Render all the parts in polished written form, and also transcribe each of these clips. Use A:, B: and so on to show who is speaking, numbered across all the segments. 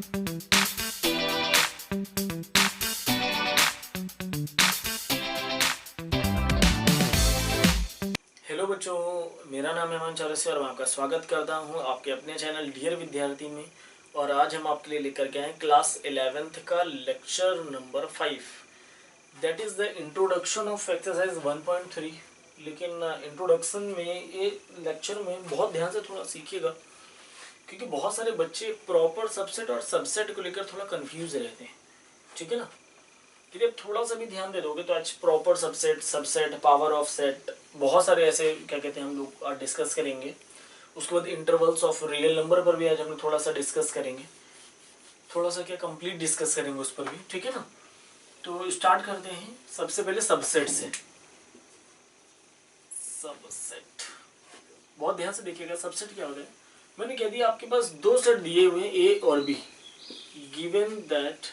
A: Hello बच्चों, मेरा नाम हेमंत चौरसिया और मैं आपका स्वागत करता हूं आपके अपने चैनल डियर विद्यार्थी में। और आज हम आपके लिए लेकर के आए क्लास 11th का lecture number 5, that is the introduction of exercise 1.3। लेकिन इंट्रोडक्शन में ये लेक्चर में बहुत ध्यान से थोड़ा सीखिएगा, क्योंकि बहुत सारे बच्चे प्रॉपर सबसेट और सबसेट को लेकर थोड़ा कंफ्यूज रहते हैं। ठीक है ना? यदि आप थोड़ा सा भी ध्यान दे दोगे तो आज proper subset, subset, power of set, बहुत सारे ऐसे क्या कहते हैं हम लोग डिस्कस करेंगे। उसके बाद इंटरवल्स ऑफ रियल नंबर पर भी आज हम लोग थोड़ा सा डिस्कस करेंगे, थोड़ा सा क्या कंप्लीट डिस्कस करेंगे उस पर भी। ठीक है ना? तो स्टार्ट करते हैं सबसे पहले सबसेट से। सबसेट बहुत ध्यान से देखिएगा, सबसेट क्या होता है। मैंने कह दिया आपके पास दो सेट दिए हुए ए और B, given that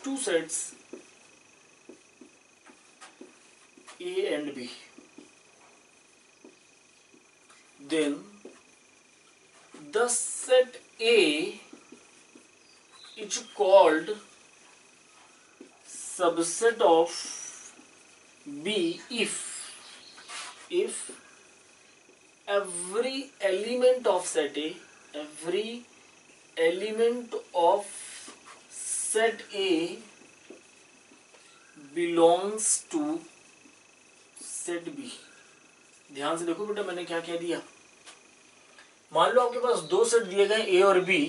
A: two sets A and B, then the set A is called subset of B if every element of set A belongs to set B। ध्यान से देखो बेटा, मैंने क्या कह दिया। मान लो आपके पास दो सेट दिए गए ए और बी,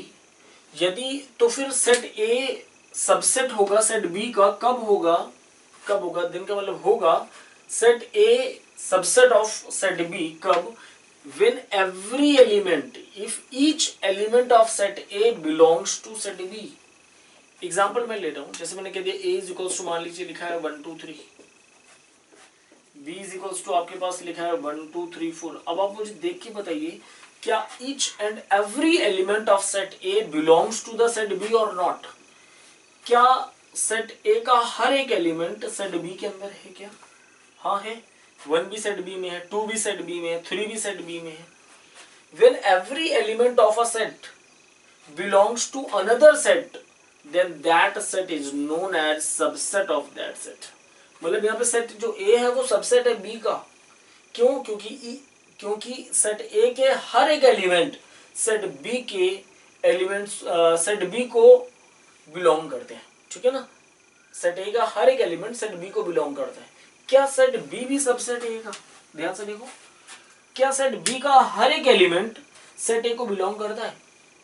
A: यदि तो फिर सेट ए सबसेट होगा सेट बी का। कब होगा? दिन का मतलब होगा set A subset of set B. कब? when every element, if each element of set A belongs to set B। Example मैं ले रहा हूं, जैसे मैंने कह दिया A इज इक्वल्स टू, मान लीजिए लिखा है 1 2 3, B इज इक्वल्स टू आपके पास लिखा है 1 2 3 4। अब आप मुझे देख के बताइए, क्या each and every element of set A belongs to the set B or not? क्या सेट A का हर एक एलिमेंट सेट B के अंदर है क्या? हाँ है। 1 भी सेट B में है, 2 भी सेट B में है, 3 भी सेट B में है। When every element of a set belongs to another set, then that set is known as subset of that set। मतलब यहाँ पे सेट जो A है वो सबसेट है B का। क्यों? क्योंकि सेट A के हर एक एलिमेंट सेट B के एलिमेंट्स सेट B को बिलोंग करते हैं। ठीक है ना? सेट A का हर एक एलिमेंट सेट B को बिलोंग करता है। क्या सेट B भी सबसेट A का? ध्यान से देखो, क्या सेट B का हर एक एलिमेंट सेट A को बिलोंग करता है?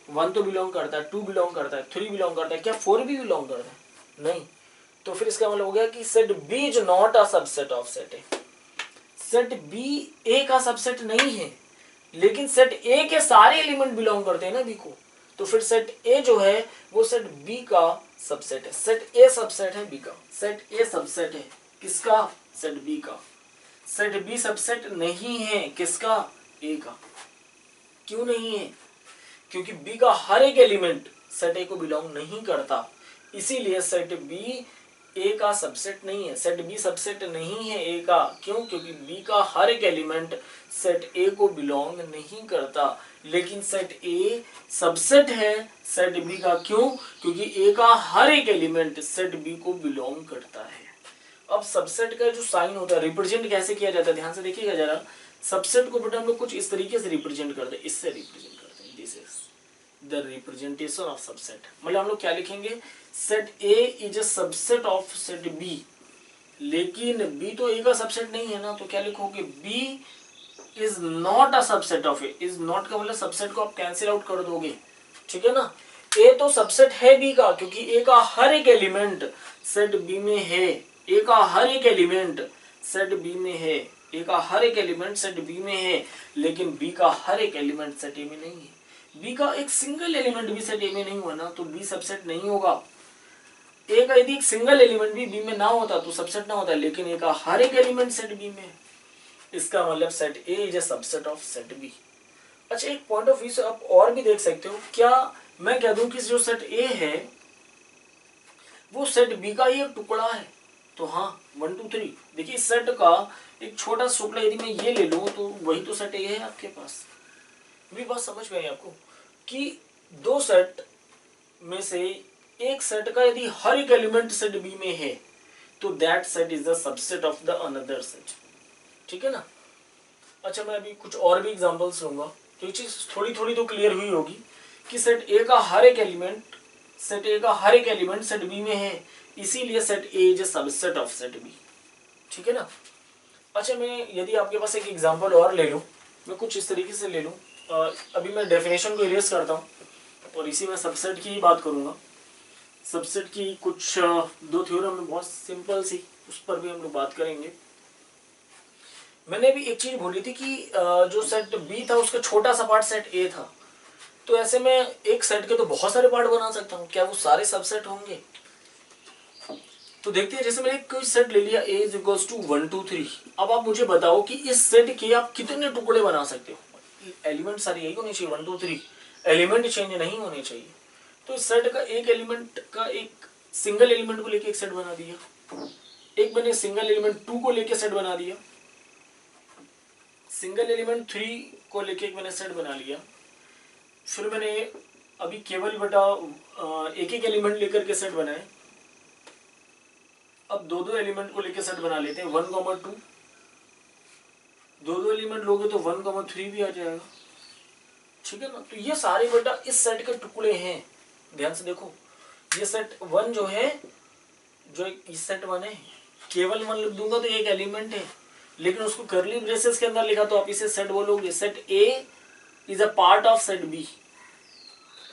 A: 1 तो बिलोंग करता है, 2 बिलोंग करता है, 3 बिलोंग करता है, क्या 4 भी बिलोंग करता है? नहीं। तो फिर इसका मतलब हो गया कि set B is not a subset of set A। Set B A का सबसेट नहीं है, लेकिन सेट A के सारे एलिमेंट बिलोंग करते हैं ना B को। तो फिर सेट A जो है वो सेट B का सबसेट है। सेट A सबसेट है B का। सेट A सबसेट है किसका? सेट B का। सेट B सबसेट नहीं है किसका? A का। क्यों नहीं है? क्योंकि B का हर एक एलिमेंट सेट A को बिलोंग नहीं करता, इसीलिए सेट B A का सबसेट नहीं है। सेट B सबसेट नहीं है A का। क्यों? क्योंकि B का हर एक एलिमेंट सेट A को बिलोंग नहीं करता, लेकिन सेट A सबसेट है सेट B का। क्यों? क्योंकि A का हर एक एलिमेंट सेट B को बिलोंग करता है। अब सबसेट का जो साइन होता है, रिप्रेजेंट कैसे किया जाता है, ध्यान से देखिएगा जरा। सबसेट को बेटा हम लोग कुछ इस तरीके से रिप्रेजेंट करते हैं, इससे रिप्रेजेंट करते हैं। This is the representation of subset. मतलब हम लोग क्या लिखेंगे? Set A is a subset of set B। लेकिन B तो A का सबसेट नहीं है ना, तो क्या लिखोगे? B is not a subset of A। Is not का मतलब सबसेट को आप कैंसिल आउट कर दोगे। ठीक है ना? A तो सबसेट है B का, क्योंकि A का हर एक एलिमेंट सेट B में है। A का हर एक एलिमेंट सेट B में है। A का हर एक एलिमेंट सेट B में है, लेकिन B का हर एक एलिमेंट सेट A में नहीं है। B का एक सिंगल एलिमेंट भी सेट A में नहीं हुआ ना, तो B सबसेट नहीं होगा। A का यदि एक सिंगल एलिमेंट भी B में ना होता तो सबसेट ना होता, लेकिन A का हर एक एलिमेंट सेट B में है। इसका मतलब set A is a subset of set B। अच्छा, एक पॉइंट ऑफ व्यू से आप और भी देख सकते हो। क्या मैं कह दूं कि जो सेट A है वो सेट B का ही एक टुकड़ा है? तो हाँ, 1 2 3 देखिए, सेट का एक छोटा टुकड़ा यदि मैं ये ले लूं तो वही तो सेट A है आपके पास। भी बात समझ में आई आपको कि दो सेट में से एक सेट का यदि हर एक एलिमेंट सेट बी में है तो that set is the subset of the another set. ठीक है ना। अच्छा, मैं अभी कुछ और भी एग्जांपल्स लूंगा तो ये चीज थोड़ी थोड़ी तो क्लियर हुई होगी कि सेट ए का हर एक एलिमेंट सेट बी में है, इसीलिए set A is a subset of set B. ठीक है ना। अच्छा, मैं यदि आपके पास एक एग्जांपल और ले लूं, मैं कुछ इस तरीके से ले लूं, अभी मैं डेफिनेशन को इरेज करता हूं और इसी में सबसेट की ही बात करूंगा। सबसेट की कुछ दो थ्योरम में बहुत सिंपल सी, उस पर भी हम लोग बात करेंगे। मैंने भी एक चीज बोली थी कि जो सेट बी था उसका छोटा सा पार्ट सेट ए था, तो ऐसे में एक सेट के तो बहुत सारे पार्ट बना सकता हूँ, क्या वो सारे सबसेट होंगे? तो देखते हैं, जैसे मैंने कोई सेट ले लिया a इज इक्वल्स टू 1 2 3। अब आप मुझे बताओ कि इस सेट के आप कितने टुकड़े बना सकते हो? एलिमेंट सारे यही होने चाहिए 1 2 3, एलिमेंट चेंज नहीं होने चाहिए। तो इस सेट का एक एलिमेंट का एक सिंगल एलिमेंट को लेके एक सेट बना दिया, एक मैंने सिंगल एलिमेंट 2 को लेके सेट बना दिया, सिंगल एलिमेंट 3 को लेके एक मैंने सेट बना लिया, फिर मैंने अभी केवल बेटा एक एक एलिमेंट लेकर के सेट बनाए। अब दो दो एलिमेंट को लेके सेट बना लेते हैं 1 2, दो दो एलिमेंट लोगे तो 1 3 भी आ जाएगा। ठीक है ना। तो ये सारे बेटा इस सेट के टुकड़े हैं, ध्यान से देखो। ये सेट 1 जो है, जो इस सेट 1 है, केवल 1 लिख दूंगा तो एक एलिमेंट है, लेकिन उसको करली ब्रेसेस के अंदर लिखा तो आप इसे सेट बोलोगे। Set A is a part of set B,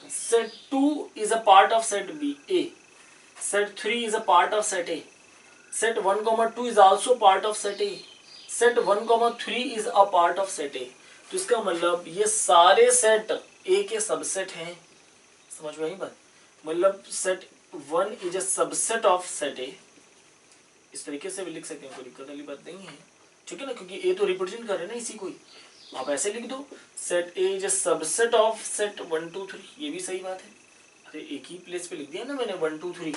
A: set 2 is a part of set B A, set 3 is a part of set A, set 1 2 is also part of set A, set 1 3 is a part of set A। तो इसका मतलब ये सारे set A के subset हैं। समझ में आई बात? मतलब set 1 is a subset of set A, इस तरीके से भी लिख सकते हैं, कोई दिक्कत वाली बात नहीं है। ठीक है ना, क्योंकि A तो रिप्रेजेंट कर रहे हैं ना इसी को ही, आप ऐसे लिख दो set A is a subset of set 1 2 3, ये भी सही बात है। अरे एक ही प्लेस पे लिख दिया ना मैंने 1 2 3।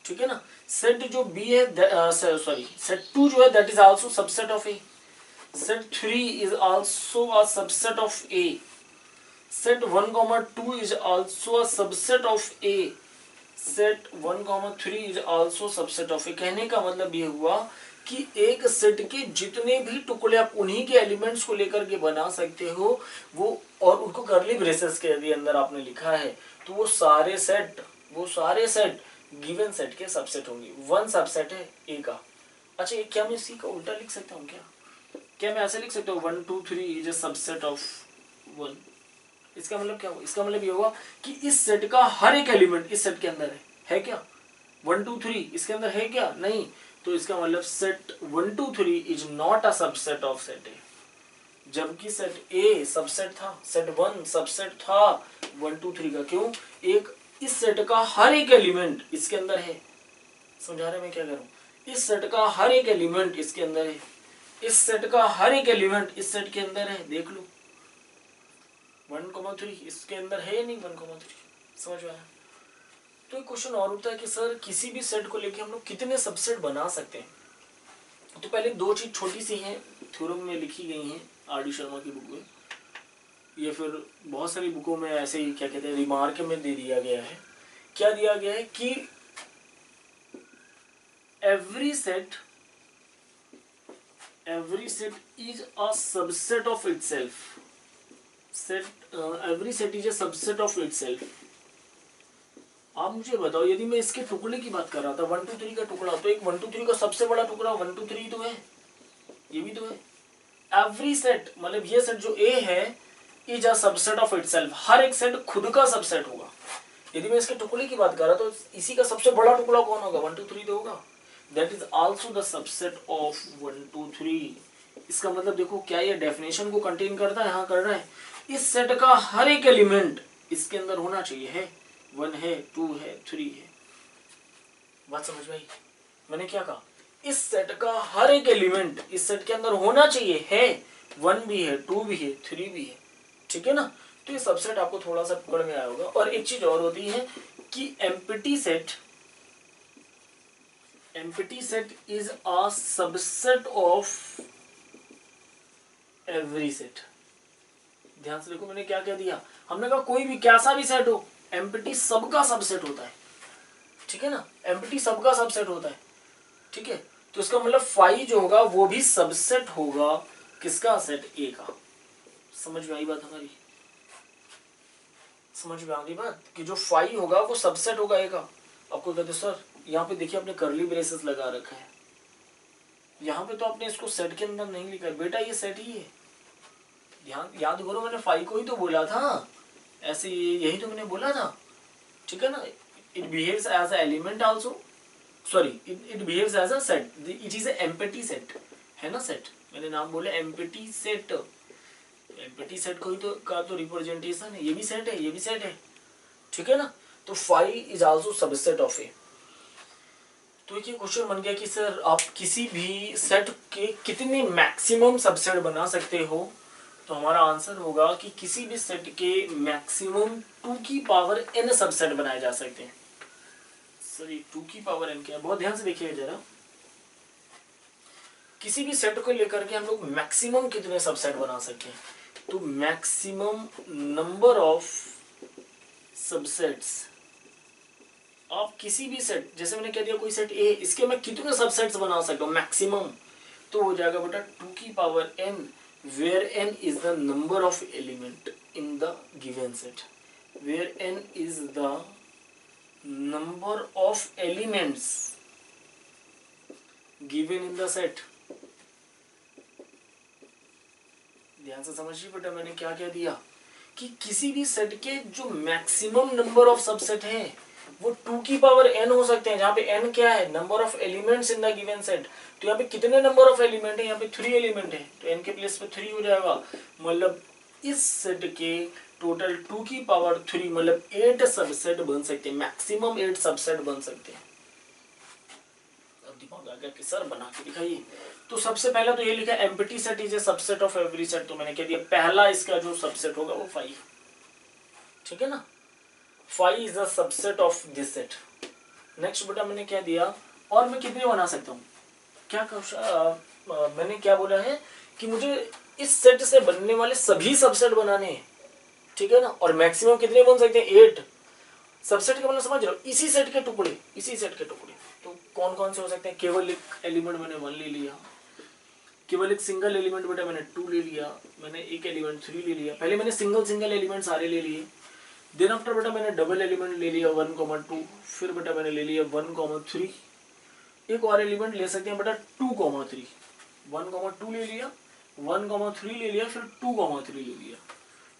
A: ठीक है ना। सेट जो बी है, सॉरी सेट 2 जो है that is also subset of A, set 3 is also a subset of A, set 1 2 is also a subset of A, set 1 3 is also subset of A. कहने का मतलब ये हुआ कि एक सेट के जितने भी टुकड़े आप उन्हीं के एलिमेंट्स को लेकर के बना सकते हो, वो और उनको करली ब्रेसेस के अंदर आपने लिखा है, तो वो सारे सेट गिवन सेट के सबसेट होंगे। 1 सबसेट है ए का। अच्छा, ये क्या मैं सी का उल्टा लिख सकता हूँ क्या मैं ऐसे लिख सकता हूँ 1 2 3 इज अ सबसेट ऑफ 1? इसका मतलब क्या हुआ? इसका मतलब ये होगा कि इस सेट का हर एक एलिमेंट इस सेट के अंदर है क्या? 1 2 3 इसके अंदर है क्या? नहीं। तो इसका मतलब set 1 2 3 is not a subset of set ए, जबकि सेट ए सबसेट था, सेट 1 सबसेट था 1 2 3 का। क्यों? एक इस सेट का हर एक एलिमेंट इसके अंदर है। समझा रहे मैं क्या कर रहा हूं? इस सेट का हर एक एलिमेंट इसके अंदर है, इस सेट का हर एक एलिमेंट इस सेट के अंदर है। देख लो 1 3 इसके अंदर है या नहीं 1 3? समझ में आया? तो एक क्वेश्चन और उठता है कि सर किसी भी सेट को लेके हम लोग कितने सबसेट बना सकते हैं? तो पहले दो चीज छोटी सी हैं, थ्योरम में लिखी गई हैं आर डी शर्मा की बुक में, या फिर बहुत सारी बुकों में ऐसे ही क्या कहते हैं रिमार्क में दे दिया गया है। क्या दिया गया है कि every set is a subset of itself, every set is a subset of itself। आप मुझे बताओ, यदि मैं इसके टुकड़े की बात कर रहा था 1 2 3 का टुकड़ा, तो एक 1 2 3 का सबसे बड़ा टुकड़ा 1 2 3 तो है, ये भी तो है। एवरी सेट मतलब ये सेट जो ए है is a subset of itself, हर एक सेट खुद का सबसेट होगा। यदि मैं इसके टुकड़े की बात कर रहा तो इसी का सबसे बड़ा टुकड़ा कौन होगा? 1 2 3 तो होगा। That is also the subset of 1 2 3। इसका मतलब देखो क्या ये डेफिनेशन को कंटेन करता है? हाँ कर रहा है। इस सेट का हर एक एलिमेंट इसके अंदर होना चाहिए, है 1 है 2 है 3 है। बात समझ में आई? मैंने क्या कहा? इस सेट का हर एक एलिमेंट इस सेट के अंदर होना चाहिए, है 1 भी है 2 भी है 3 भी है। ठीक है ना। तो ये सबसेट आपको थोड़ा सा पकड़ में आया होगा। और एक चीज और होती है कि empty set is a subset of every set. ध्यान से देखो मैंने क्या कह दिया, हमने कहा कोई भी कैसा भी सेट हो, एम्प्टी सबका सबसेट होता है, ठीक है ना, एम्प्टी सबका सबसेट होता है, ठीक है। तो इसका मतलब फाई जो होगा वो भी सबसेट होगा किसका, सेट ए का। समझ में आई बात हमारी, समझ में आ गई बात कि जो फाई होगा वो सबसेट होगा ए का। आपको कहते सर यहाँ पे देखिए आपने करली ब्रेसेस लगा रखा है, यहाँ पे तो आपने इसको सेट के अंदर नहीं लिखा है, बेटा ये सेट ही है। ध्यान याद करो मैंने फाई को ही तो बोला था, ऐसे यही तो मैंने बोला था, ठीक है ना। It behaves as a element also, sorry it behaves as a set, it is a empty set, है ना सेट, मैंने नाम बोला एम्प्टी सेट, एम्प्टी सेट को ही तो का तो रिप्रेजेंटेशन है, ये भी सेट है, ये भी सेट है, ठीक है ना। तो phi is also subset of A. तो ये क्वेश्चन बन गया कि सर आप किसी भी सेट के कितने मैक्सिमम सबसेट बना सकते हो, तो हमारा आंसर होगा कि किसी भी सेट के मैक्सिमम 2 की पावर n सबसेट बनाए जा सकते हैं। सर ये 2 की पावर n क्या है, बहुत ध्यान से देखिए जरा, किसी भी सेट को लेकर के हम लोग मैक्सिमम कितने सबसेट बना सकते हैं, तो मैक्सिमम नंबर ऑफ सबसेट्स, आप किसी भी सेट, जैसे मैंने कह दिया कोई सेट ए, इसके मैं कितने सबसेट्स बना सकता हूँ मैक्सिमम, तो हो जाएगा बेटा 2 की power n, where n is the number of element in the given set, where n is the number of elements given in the set। ध्यान से समझिए बेटा मैंने क्या कह दिया कि किसी भी सेट के जो मैक्सिमम नंबर ऑफ सबसेट हैं वो 2 की पावर n हो सकते हैं, जहां पे n क्या है, number of elements in the given set. तो यहाँ पे कितने नंबर ऑफ एलिमेंट है, यहाँ पे 3 एलिमेंट है, तो n के प्लेस पे 3 हो जाएगा, मतलब इस सेट के टोटल 2 की पावर 3 मतलब 8 सबसेट बन सकते हैं, मैक्सिमम 8 सबसेट बन सकते हैं। अब दिमाग आ गया कि सर बना के दिखाइए। तो सबसे पहला तो ये लिखा empty set is a subset of every set, तो मैंने कह दिया पहला इसका जो सबसेट होगा वो 5, ठीक है ना, 5 is a subset of this set। Next बेटा मैंने क्या दिया, और मैं कितने बना सकता हूँ, क्या मैंने क्या बोला है कि मुझे इस सेट से बनने वाले सभी सबसेट बनाने हैं, ठीक है ना, और मैक्सिमम कितने बन सकते हैं, 8 सबसेट का मतलब समझ रहे हो, इसी सेट के टुकड़े, इसी सेट के टुकड़े। तो कौन कौन से हो सकते हैं, केवल एक एलिमेंट मैंने 1 ले लिया, केवल एक सिंगल एलिमेंट बेटा मैंने 2 ले लिया, मैंने एक एलिमेंट 3 ले लिया, पहले मैंने सिंगल एलिमेंट सारे ले लिए, देन आफ्टर बेटा मैंने डबल एलिमेंट ले लिया 1,2, फिर बेटा मैंने ले लिया 1,3, एक और एलिमेंट ले सकते हैं बेटा 2,3, 1,2 ले लिया, 1,3 ले लिया, फिर 2,3 ले लिया,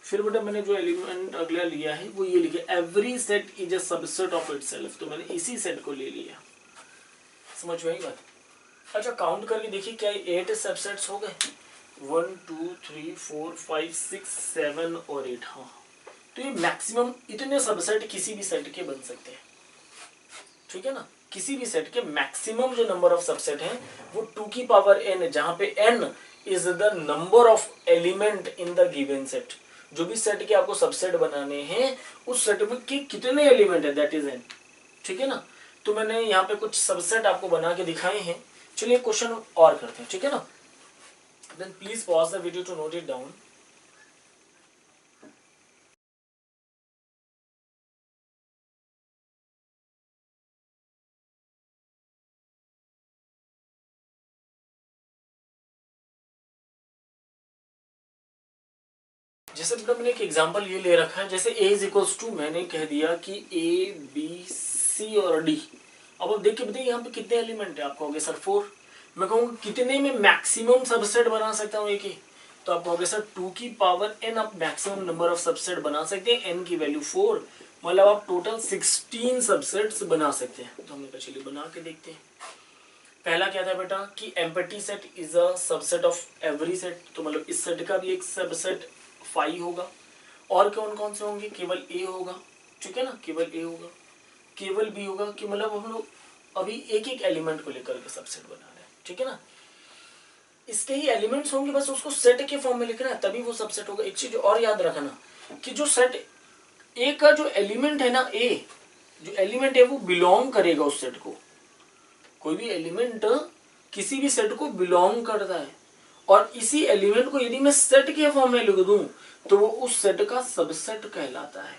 A: फिर बेटा मैंने जो एलिमेंट अगला लिया है वो ये लिखा every set is a subset of itself, तो मैंने इसी सेट को ले लिया। समझ में आई बात। अच्छा काउंट करके देखिए क्या 8 सबसेट्स हो गए, 1 2 3 4 5 6 7 और 8, हाँ तो ये मैक्सिमम इतने सबसेट किसी भी सेट के बन सकते हैं, ठीक है ना, किसी भी सेट के मैक्सिमम जो नंबर ऑफ सबसेट हैं वो 2 की पावर n, जहां पे n is the number of element in the given set, जो भी सेट के आपको सबसेट बनाने हैं उस सेट में के कितने एलिमेंट है दैट इज n, ठीक है ना। तो मैंने यहाँ पे कुछ सबसेट आपको बना के दिखाए हैं, चलिए क्वेश्चन और करते हैं, ठीक है ना। Then please pause the video to note it down. जैसे मैंने एक एग्जांपल ये ले रखा है, जैसे a इज इक्वल्स टू मैंने कह दिया कि a b c और d। अब आप देख के बताइए यहाँ पे कितने एलिमेंट है, आप कहोगे सर 4, मैं कहूँगा कितने में मैक्सिमम सबसेट बना सकता हूँ एक ही, तो आप कहोगे सर 2 की पावर n आप मैक्सिमम नंबर ऑफ सबसेट बना सकते हैं, n की वैल्यू 4, मतलब आप टोटल 16 सबसेट्स बना सकते हैं। तो हमने कहा चलिए बना के देखते हैं। पहला क्या था बेटा कि empty set is a subset of every set, तो मतलब इस सेट का भी एक सबसेट 5 होगा, और कौन कौन से होंगे, केवल a होगा, ठीक है ना, केवल a होगा, केवल b होगा, कि मतलब हम लोग अभी एक एक एलिमेंट को लेकर के सबसेट बना रहे हैं, ठीक है ना। इसके ही एलिमेंट्स होंगे, बस उसको सेट के फॉर्म में लिखना है तभी वो सबसेट होगा। एक चीज और याद रखना कि जो सेट ए का जो एलिमेंट है ना, ए जो एलिमेंट है वो बिलोंग करेगा उस सेट को, कोई भी एलिमेंट किसी भी सेट को बिलोंग करता है, और इसी एलिमेंट को यदि मैं सेट के फॉर्म में लिख दूं तो वो उस सेट का सबसेट कहलाता है।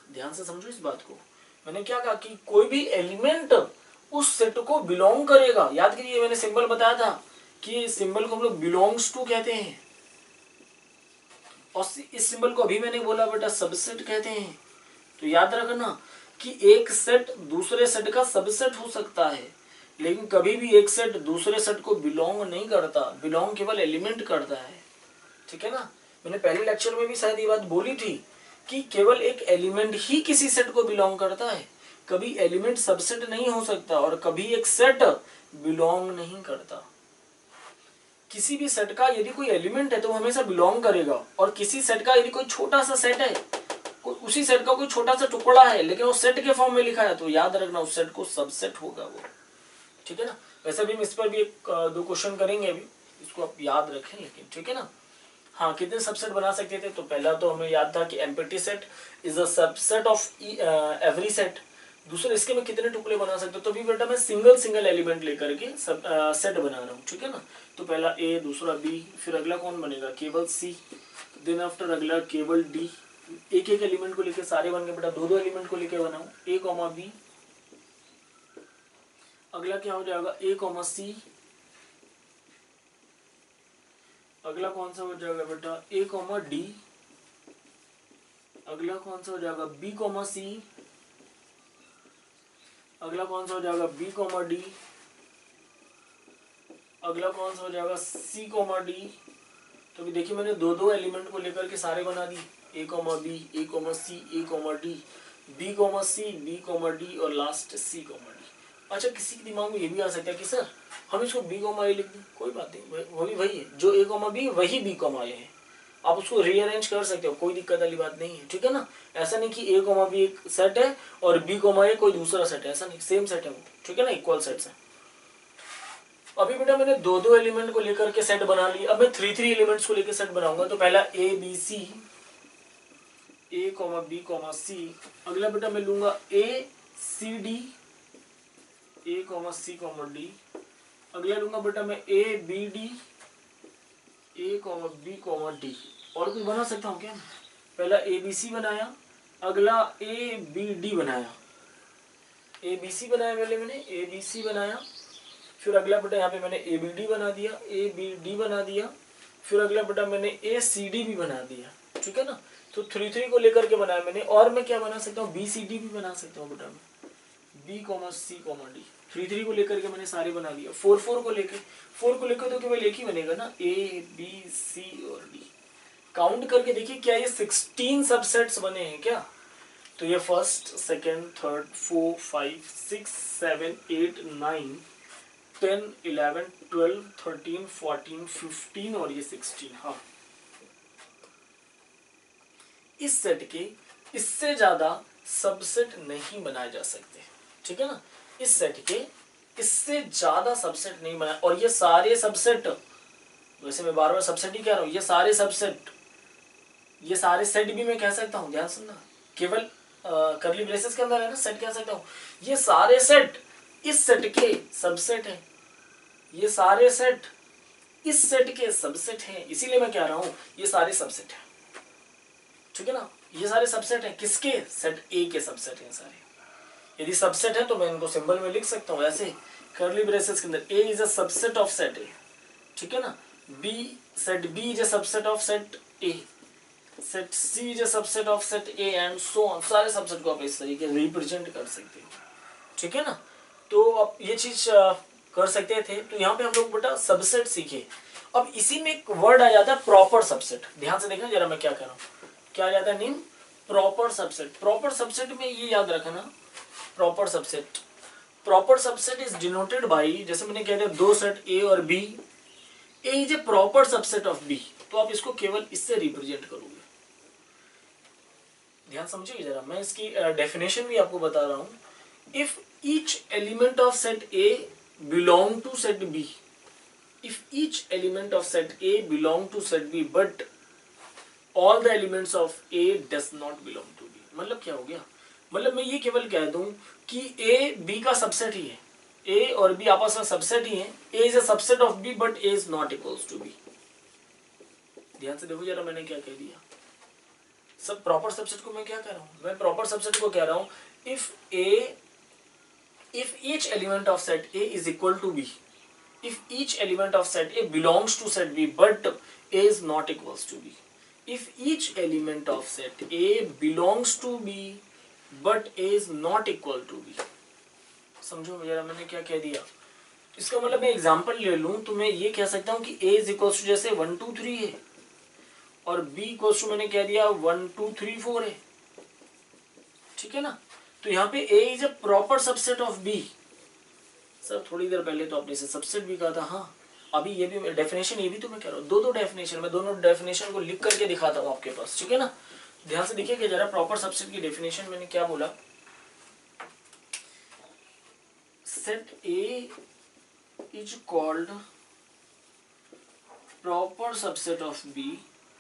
A: ध्यान से समझो इस बात को। मैंने क्या कहा कि कोई भी एलिमेंट उस सेट को बिलोंग करेगा। याद करिए मैंने सिंबल बताया था कि सिंबल को हम लोग बिलोंग्स टू कहते हैं, और इस सिंबल को अभी मैंने बोला बेटा सबसेट कहते हैं। तो याद रखना कि एक सेट दूसरे सेट का सबसेट हो सकता है, लेकिन कभी भी एक सेट दूसरे सेट को बिलोंग नहीं करता, बिलोंग केवल एलिमेंट करता है। ठीक है ना। मैंने पहले लेक्चर में भी शायद ये बात बोली थी कि केवल एक एलिमेंट ही किसी सेट को बिलोंग करता है, कभी एलिमेंट सबसेट नहीं हो सकता और कभी एक सेट बिलोंग नहीं करता। किसी भी सेट का यदि कोई एलिमेंट है तो वो हमेशा बिलोंग करेगा, और किसी सेट का यदि कोई छोटा सा सेट है, उसी सेट का कोई छोटा सा टुकड़ा है लेकिन वो सेट के फॉर्म में लिखा है, तो याद रखना उस सेट को सबसेट होगा वो। ठीक है ना। वैसे भी हम इस पर भी एक दो क्वेश्चन करेंगे अभी, इसको आप याद रखें लेकिन। ठीक है ना। हाँ, कितने सबसेट बना सकते थे? तो पहला तो हमें याद था कि empty set is a subset of every set. दूसरे इसके में कितने टुकड़े बना सकते हो? तो अभी बेटा मैं सिंगल एलिमेंट लेकर के सेट बना रहा हूँ। ठीक है ना। तो पहला ए, दूसरा बी, फिर अगला कौन बनेगा? केवल सी, देन आफ्टर अगला केवल डी। एक एक एलिमेंट को लेके सारे बन गए बेटा। दो एलिमेंट को लेके बनाऊं, ए कॉमा बी। अगला क्या हो जाएगा? A comma C. अगला कौन सा हो जाएगा बेटा? A comma D. अगला कौन सा हो जाएगा? B comma C. अगला कौन सा हो जाएगा? B comma D. अगला कौन सा हो जाएगा? C comma D. तो अभी देखिए मैंने दो एलिमेंट को लेकर के सारे बना दी, ए comma B, A comma C, A comma D, B comma C, B comma D और लास्ट सी कॉमा डी। अच्छा, किसी के दिमाग में ये भी आ सकता है कि सर हम इसको बी कॉमा ए लिख दें। कोई बात नहीं, वो भी वही है जो ए कॉमा बी, वही बी कॉमा ए है। आप उसको रीअरेंज कर सकते हो, कोई दिक्कत वाली बात नहीं है। ठीक है ना। ऐसा नहीं कि ए कॉमा बी एक सेट है और बी कॉमा ए कोई दूसरा सेट है, ऐसा नहीं, सेम सेट है वो। ठीक है ना, इक्वल सेट्स है। अभी बेटा मैंने दो एलिमेंट को लेकर के सेट बना लिया। अब मैं थ्री एलिमेंट्स को लेकर सेट बनाऊंगा। तो पहला A B C, A comma B comma C. अगला बेटा मैं लूंगा A C D, A comma C comma D. अगला लूंगा बेटा मैं A B D, A comma B comma D. और कुछ बना सकता हूँ क्या? पहला ए बी सी बनाया, अगला ए बी डी बनाया। ए बी सी बनाया पहले मैंने, ए बी सी बनाया। फिर अगला बेटा यहाँ पे मैंने ए बी डी बना दिया, ए बी डी बना दिया। फिर अगला बेटा मैंने ए सी डी भी बना दिया। ठीक है ना। तो थ्री को लेकर के बनाया मैंने। और मैं क्या बना सकता हूँ? बी सी डी भी बना सकता हूँ बेटा मैं, B comma C comma D. Three को लेकर के मैंने सारे बना दिया। फोर को लेकर तो केवल एक ही बनेगा ना, ए बी सी और डी। काउंट करके देखिए क्या ये 16 सबसेट्स बने हैं क्या? तो ये फर्स्ट, सेकेंड, थर्ड, 4, 5, 6, 7, 8, 9, 10, 11, 12, 13, 14, 15 और ये 16। हाँ, इस सेट के इससे ज्यादा सबसेट नहीं बनाए जा सकते। ठीक है ना। इस सेट के इससे ज्यादा सबसेट नहीं बनाए। और ये सारे सबसेट, वैसे मैं बार बार सबसेट ही कह रहा हूं, ये सारे सबसेट, ये सारे सेट भी मैं कह सकता हूं, ध्यान सुनना, केवल करली ब्रेसेस के अंदर है ना, सेट कह सकता हूं। ये सारे सेट इस सेट के सबसेट है, ये सारे सेट इस सेट के सबसेट हैं। इसीलिए मैं कह रहा हूं ये सारे सबसेट हैं। ठीक है ना। ये सारे सबसेट हैं किसके? सेट ए के सबसेट हैं सारे। यदि सबसेट है तो मैं इनको सिंबल में लिख सकता हूं ऐसे, करली ब्रेसेस के अंदर, A is a subset of set A. ठीक है ना। B, set B is a subset of set A, set C is a subset of set A and so on. सारे सबसेट को आप इस तरीके से रिप्रेजेंट कर सकते हो। ठीक है ना। तो आप ये चीज कर सकते थे। तो यहाँ पे हम लोग बेटा सबसेट सीखे। अब इसी में एक वर्ड आ जाता है प्रॉपर सबसेट। ध्यान से देखना जरा मैं क्या कर रहा हूँ। क्या आ जाता है name? Proper subset. Proper subset में ये याद रखना, proper subset is denoted by, जैसे मैंने कह दिया दो सेट ए और B, A is a proper subset of B. तो आप इसको केवल इससे रिप्रेजेंट करोगे। ध्यान समझिए जरा, मैं इसकी डेफिनेशन भी आपको बता रहा हूं। If each element of set A belong to set B, if each element of set A belong to set B but all the elements of A does not belong to B। मतलब क्या हो गया? मतलब मैं ये केवल कह दूं कि A B का सबसेट ही है, ए और बी आपस में सबसेट ही है, A is a subset of B but A is not equals to B. ध्यान से देखो जरा मैंने क्या कह दिया। सब प्रॉपर सबसेट को मैं क्या कह रहा हूँ, मैं प्रॉपर सबसेट को कह रहा हूँ if each element of set A is equal to B, if each element of set A belongs to set B but A is not equals to B, if each element of set A belongs to B but A is not equal to B। समझो जरा मैंने क्या कह दिया। इसका मतलब मैं example ले लूं तो मैं ये कह सकता हूं कि A इज इक्वल्स टू जैसे 1 2 3 है और B इक्वल्स टू मैंने कह दिया 1 2 3 4 है, ठीक है ना। तो यहाँ पे A is a proper subset of B। Sir थोड़ी देर पहले तो आपने इसे सबसेट भी कहा था। हाँ, अभी ये भी डेफिनेशन, ये भी तो मैं कह रहा हूँ, दो डेफिनेशन, मैं दोनों डेफिनेशन को लिख करके दिखाता हूँ आपके पास, ठीक है ना। ध्यान से देखिए कि जरा प्रॉपर सबसेट की डेफिनेशन मैंने क्या बोला। Set A is called proper subset of B,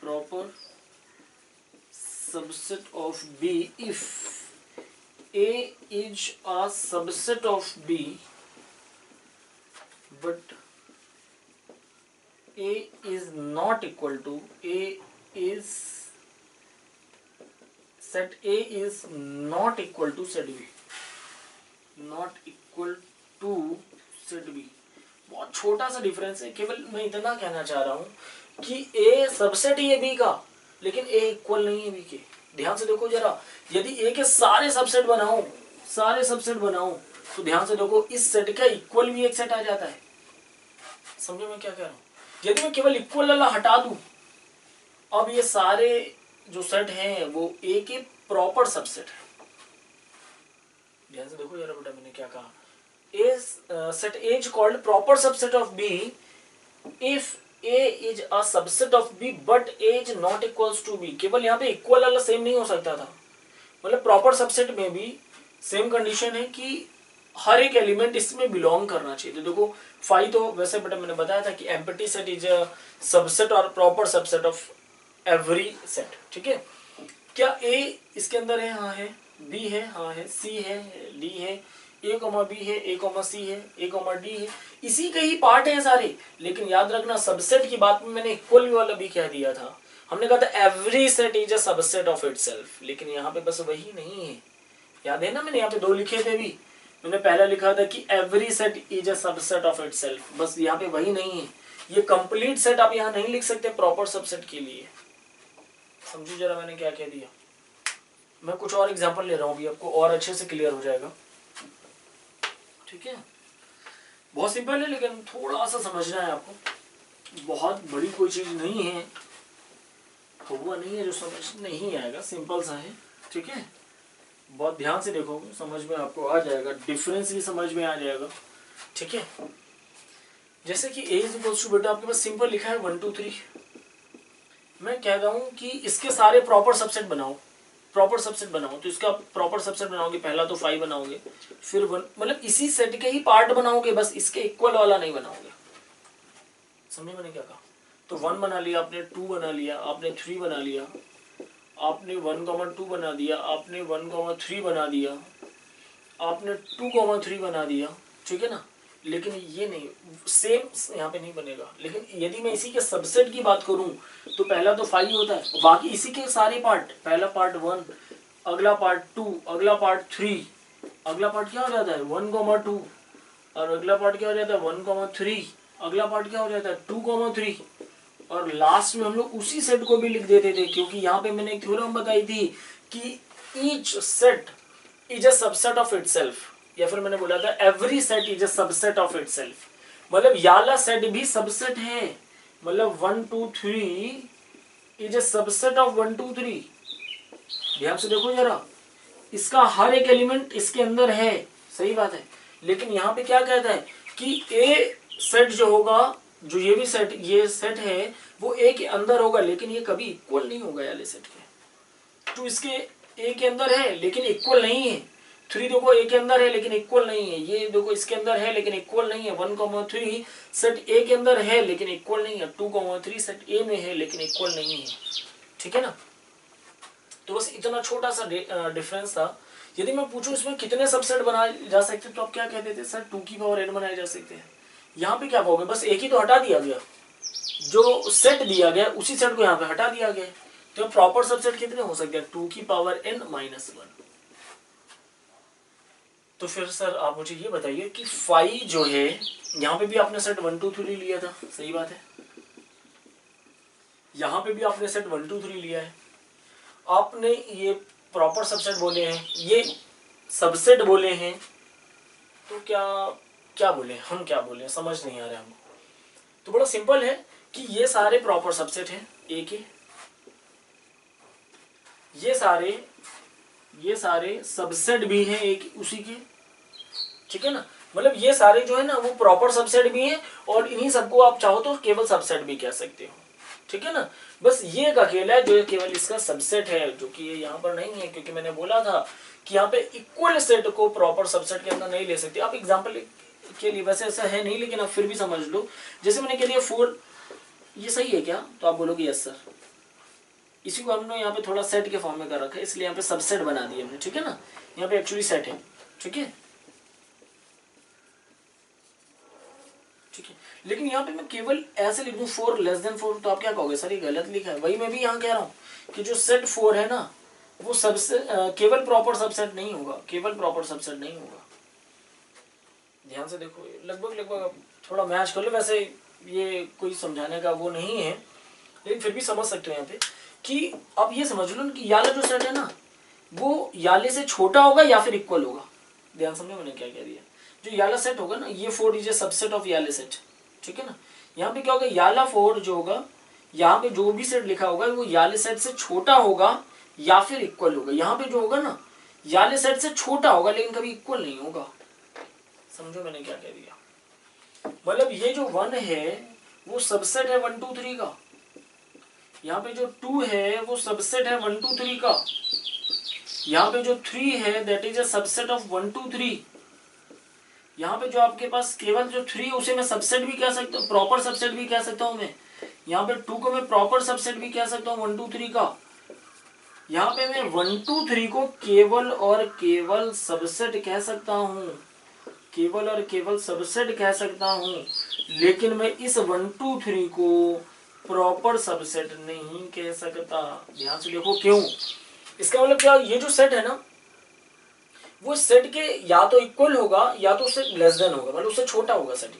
A: proper subset of B if A is a subset of B but A is not equal to, A is, set A is not equal to set B, not equal to set B। बहुत छोटा सा difference है, केवल मैं इतना कहना चाह रहा हूं कि A सबसेट ही है B का लेकिन A इक्वल नहीं है B के। ध्यान से देखो जरा, यदि A के सारे सबसेट बनाऊं तो ध्यान से देखो इस सेट का इक्वल भी एक सेट आ जाता है। समझो मैं क्या कह रहा हूं। यदि मैं केवल इक्वल वाला हटा दूं, अब ये सारे जो सेट हैं वो A के प्रॉपर सबसेट है। ध्यान से देखो जरा बेटा मैंने क्या कहा। Set A is called proper subset of B if A is a subset of B but A is not equals to B। केवल यहाँ पे इक्वल वाला सेम नहीं हो सकता था, मतलब प्रॉपर सबसेट में भी सेम कंडीशन है कि हर एक एलिमेंट इसमें बिलोंग करना चाहिए। तो देखो फाई तो वैसे बेटा मैंने बताया था कि empty set is a subset और proper subset of every set, ठीक है। क्या A इसके अंदर है? हाँ है। B है? हाँ है। C है, D है, A, B है, A, C है, A, D है, इसी के ही पार्ट है सारे। लेकिन याद रखना सबसेट की बात में मैंने इक्वल वाला भी कह दिया था। हमने कहा था every set is a subset of itself, लेकिन यहाँ पे बस वही नहीं है। याद है ना, मैंने यहाँ पे दो लिखे थे भी। मैंने पहला लिखा था कि every set is a subset of itself, बस यहाँ पे वही नहीं है। ये कंप्लीट सेट आप यहाँ नहीं लिख सकते प्रॉपर सबसेट के लिए। समझो जरा मैंने क्या कह दिया। मैं कुछ और एग्जांपल ले रहा हूँ अभी, आपको और अच्छे से क्लियर हो जाएगा, ठीक है। बहुत सिंपल है लेकिन थोड़ा सा समझना है आपको। बहुत बड़ी कोई चीज नहीं है, हुआ नहीं है जो समझ नहीं आएगा, सिंपल सा है, ठीक है। बहुत ध्यान से देखोगे समझ में आपको आ जाएगा, डिफरेंस भी समझ में आ जाएगा, ठीक है। जैसे कि A इज इक्वल्स टू बेटा आपके पास सिंपल लिखा है 1 2 3। मैं कह रहा हूँ कि इसके सारे प्रॉपर सबसेट बनाओ, प्रॉपर सबसेट बनाओ। तो इसका प्रॉपर सबसेट बनाओगे, पहला तो 5 बनाओगे, फिर 1, मतलब इसी सेट के ही पार्ट बनाओगे, बस इसके इक्वल वाला नहीं बनाओगे। समझे मैंने क्या कहा। तो 1 बना लिया आपने, 2 बना लिया आपने, 3 बना लिया आपने, 1, 2 बना दिया आपने, 1, 3 बना दिया आपने, 2, 3 बना दिया, ठीक है ना। लेकिन ये नहीं, सेम यहाँ पे नहीं बनेगा। लेकिन यदि मैं इसी के सबसेट की बात करूं तो पहला तो 5 होता है, बाकी इसी के सारे पार्ट, पहला पार्ट 1, अगला पार्ट 2, अगला पार्ट 3, अगला पार्ट क्या हो जाता है 1, 2, और अगला पार्ट क्या हो जाता है 1, 3, अगला पार्ट क्या हो जाता है 2, 3, और लास्ट में हम लोग उसी सेट को भी लिख देते थे, क्योंकि यहाँ पे मैंने एक थ्योरम बताई थी कि each set is a subset of itself, या फिर मैंने बोला था every set is a subset of itself. मतलब याला सेट भी सबसेट है, मतलब 1 2 3 इज अ सबसेट ऑफ 1 2 3। ध्यान से देखो जरा, इसका हर एक एलिमेंट इसके अंदर है, सही बात है। लेकिन यहाँ पे क्या कहता है कि ए सेट जो होगा, जो ये भी सेट, ये सेट है वो ए के अंदर होगा, लेकिन ये कभी इक्वल नहीं होगा याले सेट के। 2 इसके ए के अंदर है लेकिन इक्वल नहीं है, 3 देखो ए के अंदर है लेकिन इक्वल नहीं है, ये देखो इसके अंदर है लेकिन इक्वल नहीं है, 1, 3 सेट ए के अंदर है लेकिन इक्वल नहीं है, 2, 3 सेट ए में है लेकिन इक्वल नहीं है, ठीक है ना। तो बस इतना छोटा सा डिफरेंस था। यदि मैं पूछूं इसमें कितने सबसेट बनाए जा सकते हैं तो आप क्या कहते थे सर 2 की पावर n बनाए जा सकते हैं। यहाँ पे क्या कहोगे, बस एक ही तो हटा दिया गया, जो सेट दिया गया उसी सेट को यहाँ पे हटा दिया गया। तो प्रॉपर सबसेट कितने हो सकते हैं 2 की पावर n माइनस 1। तो फिर सर आप मुझे ये बताइए कि फाई जो है, यहाँ पे भी आपने सेट 1 2 3 लिया था, सही बात है, यहाँ पे भी आपने सेट 1 2 3 लिया है, आपने ये प्रॉपर सबसेट बोले हैं, ये सबसेट बोले हैं, तो क्या बोले हम, क्या बोले समझ नहीं आ रहा हमको। तो बड़ा सिंपल है कि ये सारे प्रॉपर सबसेट हैं ए के, ये सारे सबसेट भी हैं एक उसी के, ठीक है ना। मतलब ये सारे जो है ना वो प्रॉपर सबसेट भी हैं और इन्हीं सबको आप चाहो तो केवल सबसेट भी कह सकते हो, ठीक है ना। बस ये एक अकेला है जो केवल इसका सबसेट है, जो कि ये यहाँ पर नहीं है, क्योंकि मैंने बोला था कि यहाँ पे इक्वल सेट को प्रॉपर सबसेट के अंदर नहीं ले सकते। आप एग्जांपल के लिए, वैसे ऐसा है नहीं लेकिन आप फिर भी समझ लो, जैसे मैंने कह दिया 4, ये सही है क्या, तो आप बोलोगे यस सर। इसी को हमने यहाँ पे थोड़ा सेट के फॉर्म में कर रखा है, इसलिए यहाँ पे सबसेट बना दिया हमने, ठीक है ना। यहाँ पे एक्चुअली सेट है, ठीक है, ठीक है। लेकिन यहाँ पे मैं केवल ऐसे लिख दूं 4 लेस देन 4, तो आप क्या कहोगे सर ये गलत लिखा है। वही मैं भी यहाँ कह रहा हूँ कि जो सेट 4 है ना वो सबसे केवल प्रॉपर सबसेट नहीं होगा, केवल प्रॉपर सबसेट नहीं होगा। ध्यान से देखो, लगभग थोड़ा मैच कर लो, वैसे ये कोई समझाने का वो नहीं है, लेकिन फिर भी समझ सकते हो यहाँ पे कि अब ये समझ लो कि याला जो सेट है ना वो याले से छोटा होगा या फिर इक्वल होगा। ध्यान समझो मैंने क्या कह दिया, जो याला सेट होगा ना ये 4 is a subset of Yale set, ठीक है ना। यहाँ पे क्या होगा, याला 4 जो होगा, यहाँ पे जो भी सेट लिखा होगा वो याले सेट से छोटा होगा या फिर इक्वल होगा। यहाँ पे जो होगा ना याले सेट से छोटा होगा लेकिन कभी इक्वल नहीं होगा। समझो मैंने क्या कह दिया, मतलब ये जो 1 है वो सबसेट है 1 2 3 का, यहाँ पे जो 2 है वो सबसेट है 1 2 3 का, यहाँ पे जो 3 है that is a subset of 1 2 3। यहाँ पे जो आपके पास केवल जो 3 है उसे मैं सबसेट भी कह सकता हूँ, प्रॉपर सबसेट भी कह सकता हूँ मैं। यहाँ पे 2 को मैं प्रॉपर सबसेट भी कह सकता हूँ 1 2 3 का। यहाँ पे मैं 1 2 3 को केवल और केवल सबसेट कह सकता हूँ, केवल और केवल सबसेट कह सकता हूँ, लेकिन मैं इस 1 2 3 को प्रॉपर सबसेट नहीं कह सकता। ध्यान से देखो क्यों, इसका मतलब क्या, ये जो सेट है ना वो सेट के या तो इक्वल होगा या तो उससे लेस देन होगा, मतलब उससे छोटा होगा सेट,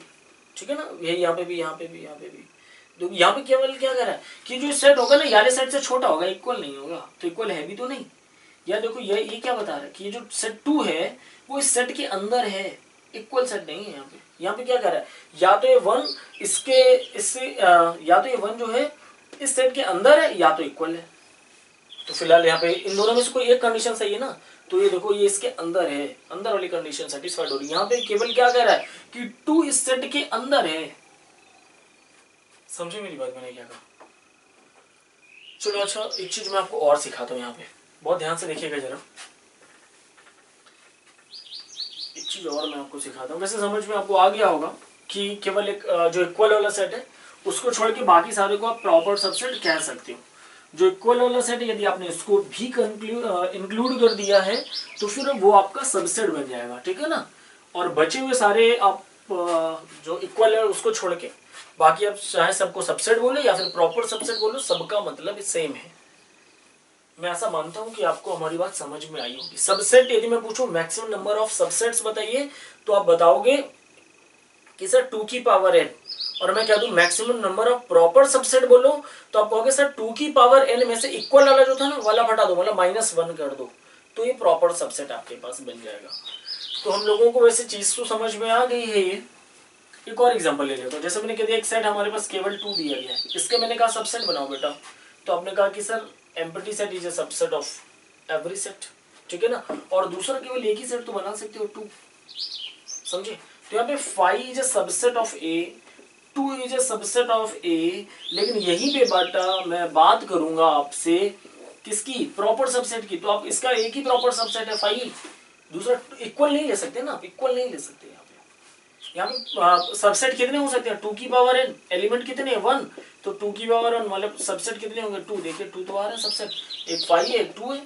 A: ठीक है ना। यही यहाँ पे भी, यहाँ पे भी, यहाँ पे भी, तो यहाँ पे केवल क्या कर रहा है कि जो सेट होगा ना याले सेट से छोटा होगा, इक्वल नहीं होगा। तो इक्वल है भी तो नहीं, या देखो ये क्या बता रहा है कि ये जो सेट 2 है वो इस सेट के अंदर है, इक्वल सेट नहीं है। यहाँ पे क्या कर रहा है, या तो ये 1 इससे या तो ये 1 जो है इस सेट के अंदर है या तो इक्वल है। तो फिलहाल यहाँ पे इन दोनों में से कोई एक कंडीशन सही है ना, तो ये देखो ये इसके अंदर है, अंदर वाली कंडीशन सेटिस्फाइड हो रही है। यहाँ पे केवल क्या कह रहा है कि 2 इस सेट के अंदर है। समझे मेरी बात, मैंने क्या कहा। चलो अच्छा एक चीज मैं आपको और सिखाता हूँ, यहाँ पे बहुत ध्यान से देखिएगा जरा, एक चीज और मैं आपको सिखाता हूँ। वैसे समझ में आपको आ गया होगा कि केवल एक जो इक्वल वाला सेट है उसको छोड़ के बाकी सारे को आप प्रॉपर सबसेट कह सकते हो। जो इक्वल वाला सेट है यदि आपने इसको भी इंक्लूड कर दिया है तो फिर वो आपका सबसेट बन जाएगा, ठीक है ना। और बचे हुए सारे आप जो इक्वल है उसको छोड़ के बाकी आप चाहे सबको सबसेट बोले या फिर प्रॉपर सबसेट बोलो, सबका मतलब सेम है। मैं ऐसा मानता हूं कि आपको हमारी बात समझ में आई होगी। सबसेट यदि मैं पूछूं मैक्सिमम नंबर ऑफ सबसेट्स बताइए तो आप बताओगे कि सर 2 की पावर n, और मैं क्या दूं maximum number of proper subset बोलो तो आप कहोगे सर 2 की पावर n में से इक्वल वाला जो था ना वाला हटा दो, मतलब -1 कर दो, तो ये प्रॉपर सबसेट आपके पास बन जाएगा। तो हम लोगों को वैसे चीज तो समझ में आ गई है। ये एक और एग्जांपल ले लेता हूं, जैसे मैंने कह दिया एक सेट हमारे पास केवल 2 दिया गया है, इसके मैंने कहा सबसेट बनाओ बेटा, तो आपने कहा कि sir empty set is a subset of every set, ठीक है ना। और दूसरा केवल एक ही सेट तो बना सकते हो 2, समझे। तो यहाँ पे 5 is a subset of A, 2 is a subset of A, लेकिन यही पे बाटा मैं बात करूंगा आपसे किसकी, प्रॉपर सबसेट की। तो आप इसका एक ही प्रॉपर सबसेट है 5, दूसरा इक्वल नहीं ले सकते ना, आप इक्वल नहीं ले सकते यहाँ पे। यहाँ पे सबसेट कितने हो सकते हैं, 2 की पावर n, एलिमेंट कितने 1, तो 2 की पावर 1 मतलब सबसेट कितने होंगे 2, देखिए 2 तो आ रहा है सबसेट, एक 5 है एक 2 है।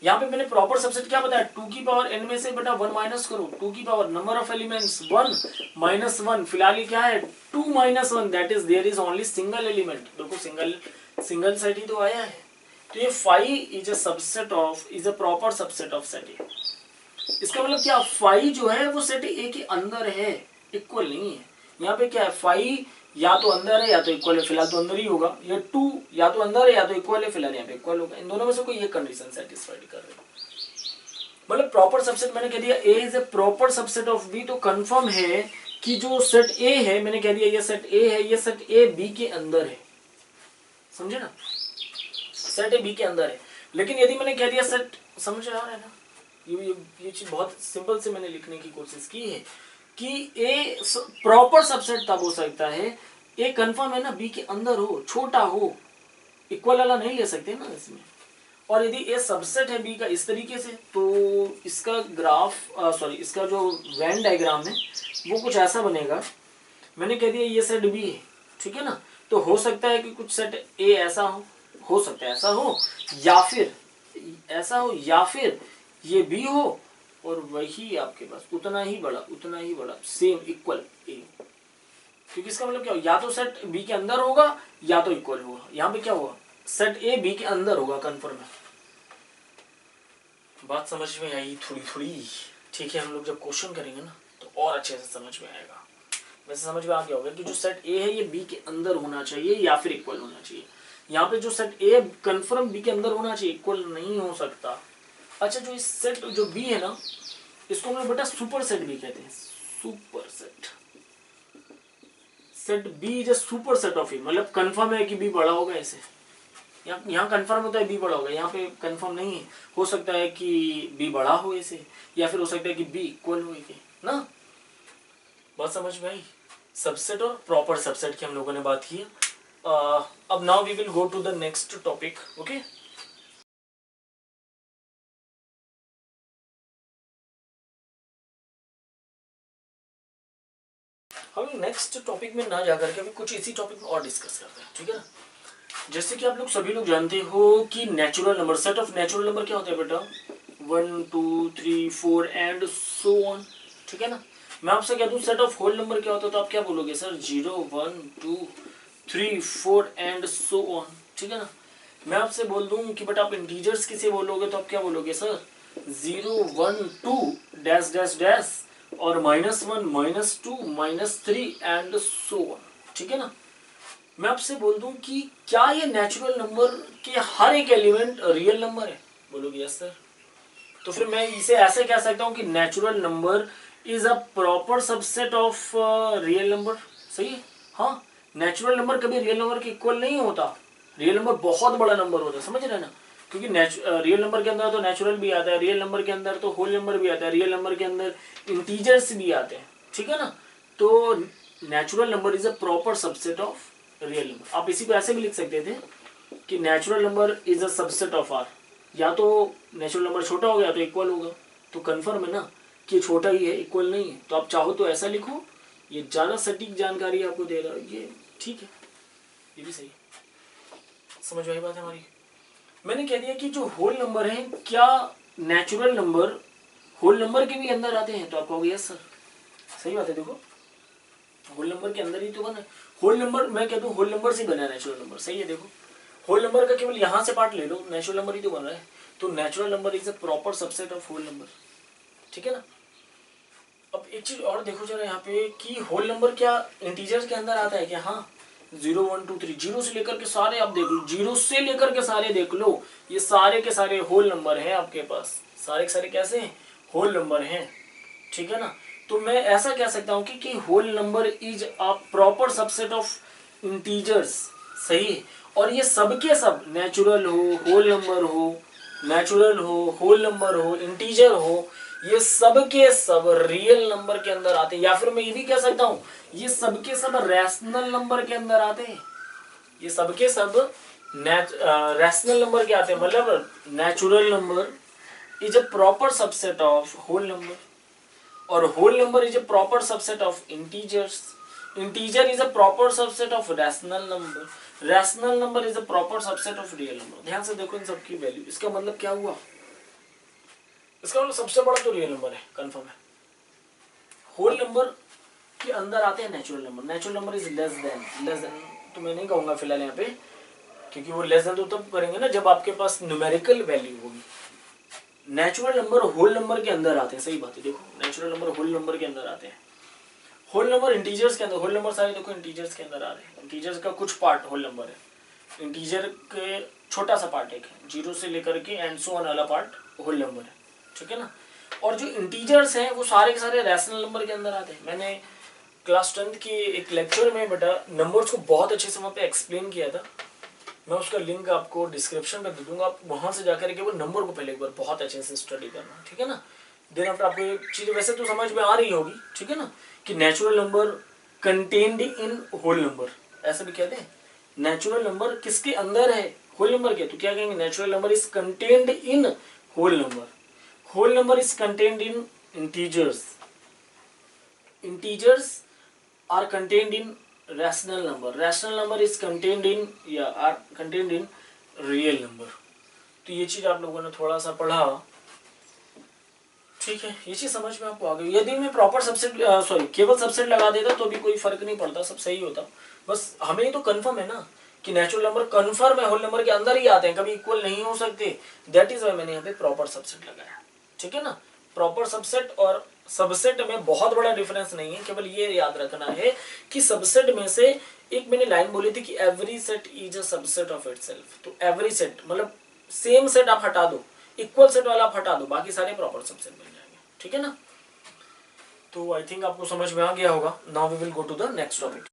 A: यहाँ पे मैंने प्रॉपर सबसेट क्या बताया, 2 की पावर n में से बेटा 1 माइनस करो, 2 की power number of elements 1 minus 1, फिलहाल ये क्या है 2 minus 1, that is there is only single element, देखो सिंगल सेट ही तो आया है। तो ये 5 is a subset of, is a proper subset of set A. इसका मतलब क्या, 5 जो है वो सेट ए के अंदर है, इक्वल नहीं है। यहाँ पे क्या है 5 या तो अंदर है या तो इक्वल है, फिलहाल तो अंदर ही होगा। ये 2 या तो अंदर है या तो इक्वल है, फिलहाल यहाँ पे इक्वल होगा। इन दोनों में से कोई एक कंडीशन सेटिस्फाइड कर रहे हैं, मतलब प्रॉपर सबसेट मैंने कह दिया A is a proper subset of B, तो कंफर्म है कि जो सेट ए है, मैंने कह दिया ये सेट ए है, ये सेट ए बी के अंदर है, समझे ना, सेट ए बी के अंदर है। लेकिन यदि मैंने कह दिया सेट, समझ आ रहा है ना, ये चीज बहुत सिंपल से मैंने लिखने की कोशिश की है कि ए प्रॉपर सबसेट तब हो सकता है ए कंफर्म है ना बी के अंदर हो, छोटा हो, इक्वल वाला नहीं ले सकते ना इसमें। और यदि ए सबसेट है बी का इस तरीके से, तो इसका ग्राफ इसका जो वेन डायग्राम है वो कुछ ऐसा बनेगा। मैंने कह दिया ये सेट बी है, ठीक है ना, तो हो सकता है कि कुछ सेट ए ऐसा हो सकता है ऐसा हो, या फिर ऐसा हो, या फिर ये बी हो और वही आपके पास उतना ही बड़ा सेम इक्वल ए, क्योंकि इसका मतलब क्या हो, या तो सेट बी के अंदर होगा या तो इक्वल होगा। यहाँ पे क्या हुआ, सेट ए बी के अंदर होगा, कंफर्म है। बात समझ में आई थोड़ी, ठीक है। हम लोग जब क्वेश्चन करेंगे ना तो और अच्छे से समझ में आएगा। वैसे समझ में आ गया होगा कि जो सेट ए है ये बी के अंदर होना चाहिए या फिर इक्वल होना चाहिए। यहाँ पे जो सेट ए कंफर्म बी के अंदर होना चाहिए, इक्वल नहीं हो सकता। अच्छा, जो इस सेट जो बी है ना, इसको हम लोग बेटा सुपर सेट भी कहते हैं, super set. Set B is a super set of A, मतलब कंफर्म है कि बी बड़ा होगा ऐसे। यहाँ कंफर्म होता है बी बड़ा होगा, यहाँ पे कंफर्म नहीं है। हो सकता है कि बी बड़ा हो ऐसे, या फिर हो सकता है कि बी इक्वल हो ना। बात समझ में आई। सबसेट और प्रॉपर सबसेट की हम लोगों ने बात की। अब now we will go to the next topic, okay. हम नेक्स्ट टॉपिक में ना जाकर के अभी कुछ इसी टॉपिक में और डिस्कस करते हैं, ठीक है ना। जैसे कि आप लोग सभी लोग जानते हो कि natural number, set of natural number क्या होता है बेटा, 1 2 3 4 एंड सो ऑन, ठीक है ना। मैं आपसे कह दूं सेट ऑफ होल नंबर क्या होता है, तो आप क्या बोलोगे सर, 0 1 2 3 4 एंड सो ऑन, ठीक है ना। मैं आपसे बोल दूं कि बेटा आप इंटीजर्स किसे बोलोगे, तो आप क्या बोलोगे सर, 0 1 2 डैश डैश डैश और -1 -2 -3 एंड सो ऑन, ठीक है ना। मैं आपसे बोल दूं कि क्या ये नेचुरल नंबर के हर एक एलिमेंट रियल नंबर है, बोलोगे यस सर। तो फिर मैं इसे ऐसे कह सकता हूं कि natural number is a proper subset of real number, सही है। हाँ, नेचुरल नंबर कभी रियल नंबर के इक्वल नहीं होता, रियल नंबर बहुत बड़ा नंबर होता है, समझ रहे ना। क्योंकि रियल नंबर के अंदर तो नेचुरल भी आता है, रियल नंबर के अंदर तो होल नंबर भी आता है, रियल नंबर के अंदर इंटीजर्स भी आते हैं, ठीक है ना। तो natural number is a proper subset of real number. आप इसी को ऐसे भी लिख सकते थे कि natural number is a subset of R, या तो नेचुरल नंबर छोटा होगा या तो इक्वल होगा। तो कंफर्म है ना कि छोटा ही है, इक्वल नहीं है। तो आप चाहो तो ऐसा लिखो, ये ज्यादा सटीक जानकारी आपको दे रहा है, ये ठीक है, ये भी सही है। समझ में आई बात हमारी। मैंने कह दिया कि जो होल नंबर है, क्या नेचुरल नंबर होल नंबर के भी अंदर आते हैं, तो आप कहोगे यस सर, सही बात है। देखो होल नंबर के अंदर ही तो बना, होल नंबर मैं कह दूं होल नंबर से बना नेचुरल नंबर, सही है। देखो होल नंबर का केवल यहां से पार्ट ले लो, नेचुरल नंबर ही तो बन रहा है। तो natural number is a proper subset of whole number, ठीक है ना। अब एक चीज और देखो जरा यहाँ पे कि होल नंबर क्या इंटीजर्स के अंदर आता है क्या, हाँ। 0 1 2 3 जीरो से लेकर के सारे आप देख लो, जीरो से लेकर के सारे देख लो, ये सारे के सारे होल नंबर हैं आपके पास, सारे के सारे कैसे हैं, होल नंबर हैं, ठीक है ना। तो मैं ऐसा कह सकता हूँ कि whole number is a proper subset of integers, सही है। और ये सब के सब नेचुरल हो, होल नंबर हो, नेचुरल हो, होल नंबर हो, इंटीजर हो, ये सब के सब रियल नंबर के अंदर आते हैं। या फिर मैं ये भी कह सकता हूँ ये सब के सब रैशनल नंबर के अंदर आते हैं, ये सब के सब रैशनल नंबर के आते हैं, मतलब natural number is a proper subset of whole number. और whole number is a proper subset of integers. Integer is a proper subset of rational number. Rational number is a proper subset of real number. ध्यान से देखो इन सबकी value. इसका मतलब क्या हुआ? इसका मतलब सबसे बड़ा तो रियल नंबर है, कंफर्म है. होल नंबर के अंदर आते हैं natural number. Natural number is less than तो मैं नहीं कहूंगा फिलहाल यहाँ पे, क्योंकि वो लेस देन तो तब करेंगे ना जब आपके पास न्यूमेरिकल वैल्यू होगी. नेचुरल नंबर होल नंबर के अंदर आते हैं. सही बात है. देखो नेचुरल नंबर होल नंबर के अंदर आते हैं. होल नंबर इंटीजर्स के अंदर. होल नंबर सारे देखो इंटीजर्स के अंदर आ रहे हैं. इंटीजर्स का कुछ पार्ट होल नंबर है. इंटीजर के छोटा सा पार्ट एक है, 0 से लेकर के एंड सो ऑन वाला पार्ट होल नंबर है. ठीक है ना. और जो इंटीजर्स हैं वो सारे के सारे रैशनल नंबर के अंदर आते हैं. मैंने क्लास 10th के एक लेक्चर में बेटा नंबर्स को बहुत अच्छे से वहाँ पे एक्सप्लेन किया था. मैं उसका लिंक आपको डिस्क्रिप्शन में दे दूंगा. आप वहाँ से जाकर के वो नंबर को पहले एक बार बहुत अच्छे से स्टडी करना. ठीक है ना. देन आफ्टर आपको ये चीज़ वैसे तो समझ में आ रही होगी. ठीक है ना, कि natural number contained in whole number, ऐसा भी कहते हैं. नेचुरल नंबर किसके अंदर है? होल नंबर के. तो क्या कहेंगे? Natural number is contained in whole number. Whole number is contained in integers. Integers are contained in rational number. Rational number is contained in are contained in real number. तो ये चीज आप लोगों ने थोड़ा सा पढ़ा. ठीक है, ये चीज समझ में आपको आ गई. यदि मैं प्रॉपर सबसेट केवल सबसेट लगा देता तो भी कोई फर्क नहीं पड़ता, सब सही होता. बस हमें तो कंफर्म है ना कि नेचुरल नंबर कंफर्म है, होल नंबर के अंदर ही आते हैं, कभी इक्वल नहीं हो सकते. दैट इज वाई मैंने यहाँ पे प्रॉपर सबसेट लगाया. ठीक है ना. प्रॉपर सबसेट और सबसेट में बहुत बड़ा डिफरेंस नहीं है. केवल ये याद रखना है कि सबसेट में से एक मैंने लाइन बोली थी कि every set is a subset of itself. तो एवरी सेट मतलब सेम सेट आप हटा दो, इक्वल सेट वाला आप हटा दो, बाकी सारे प्रॉपर सबसेट बन जाएंगे. ठीक है ना. तो आई थिंक आपको समझ में आ गया होगा. Now we will go to the next topic.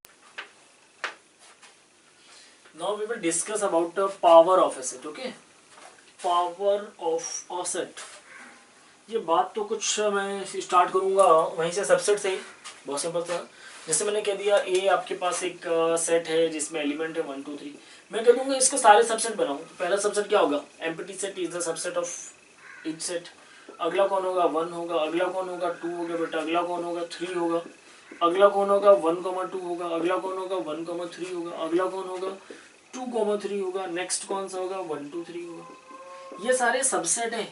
A: Now we will discuss about the power of a set. Okay, power of a set. ये बात तो कुछ मैं स्टार्ट करूंगा वहीं से, सबसेट से ही. बहुत सिंपल सा. जैसे मैंने कह दिया ए आपके पास एक सेट है जिसमें एलिमेंट है 1 2 3. मैं कह दूंगा इसके सारे सबसेट बनाऊं. तो पहला सबसेट क्या होगा? Empty set is the subset of each set. अगला कौन होगा? 1 होगा. अगला कौन होगा? 2 होगा बेटा. अगला कौन होगा? 3 होगा. अगला कौन होगा? 1,2 होगा. अगला कौन होगा? 1,3 होगा. अगला कौन होगा? 2,3 होगा. नेक्स्ट कौन सा होगा? 1 2 3 होगा. ये सारे सबसेट है.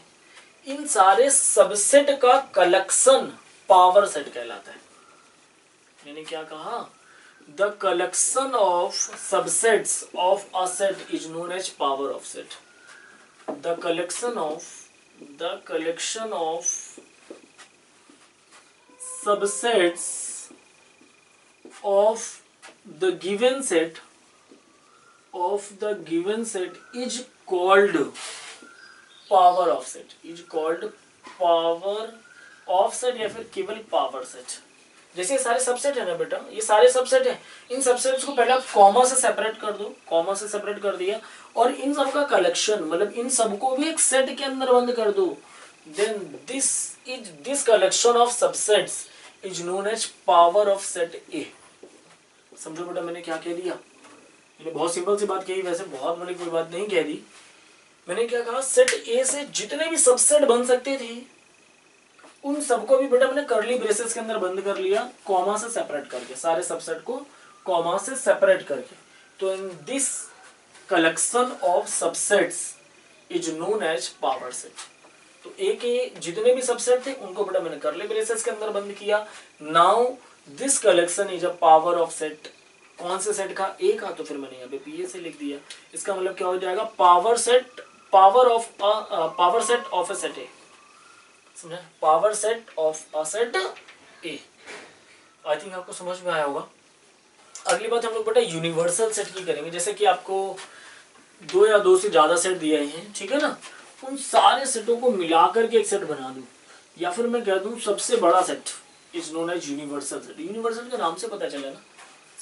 A: इन सारे सबसेट का कलेक्शन पावर सेट कहलाता है. मैंने क्या कहा? The collection of subsets of a set is known as power of set. The collection of subsets of the given set is called power of set. Is called power of set या फिर केवल power set. जैसे ये सारे subset है ना बेटा, ये सारे सबसेट है. इन सबसेट्स को पहले आप कॉमा से सेपरेट कर दो. कॉमा से सेपरेट कर दिया और इन सब का कलेक्शन मतलब इन सबको भी एक सेट के अंदर बंद कर दो. Then this collection of subsets is known as power of set A. समझो बेटा मैंने क्या कह दिया? मैंने बहुत सिंपल सी बात कही. वैसे बहुत बड़ी कोई बात नहीं कह दी. मैंने क्या कहा? सेट ए से जितने भी सबसेट बन सकते थे उन सबको भी बेटा मैंने कर्ली ब्रेसेस के अंदर बंद कर लिया, कॉमा से सेपरेट करके. सारे सबसेट को कॉमा से सेपरेट करके. तो in this collection of subsets is known as power set. तो ए के जितने भी सबसेट थे उनको बेटा मैंने कर्ली ब्रेसेस के अंदर बंद किया. Now this collection is a power of set. कौन से सेट का? ए का. तो फिर मैंने यहाँ पे पीए से लिख दिया. इसका मतलब क्या हो जाएगा? Power set of a set A. समझा? Power set of a set A. I think आपको समझ में आया होगा. अगली बात हम लोग बेटा यूनिवर्सल सेट की करेंगे. जैसे कि आपको 2 या 2 से ज्यादा सेट दिए हैं, ठीक है ना, उन सारे सेटों को मिलाकर के एक सेट बना दूं या फिर मैं कह दूं सबसे बड़ा set is known as universal set. Universal के नाम से पता चला ना,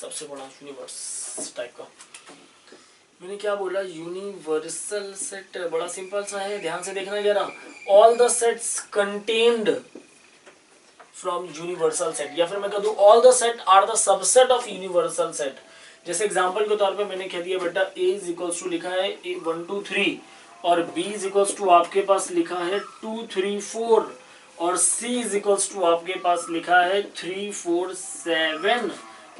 A: सबसे बड़ा यूनिवर्स टाइप का. मैंने क्या बोला? Universal set. बड़ा सिंपल सा है, ध्यान से देखना जरा. All the sets contained from universal set या फिर मैं कह दूं all the set are the subset of universal set. जैसे एग्जांपल के तौर पे मैंने कह दिया बेटा a इज इक्वल्स टू लिखा है 1 2 3 और b इज इक्वल्स टू आपके पास लिखा है 2 3 4 और C इज इक्वल्स टू आपके पास लिखा है 3 4 7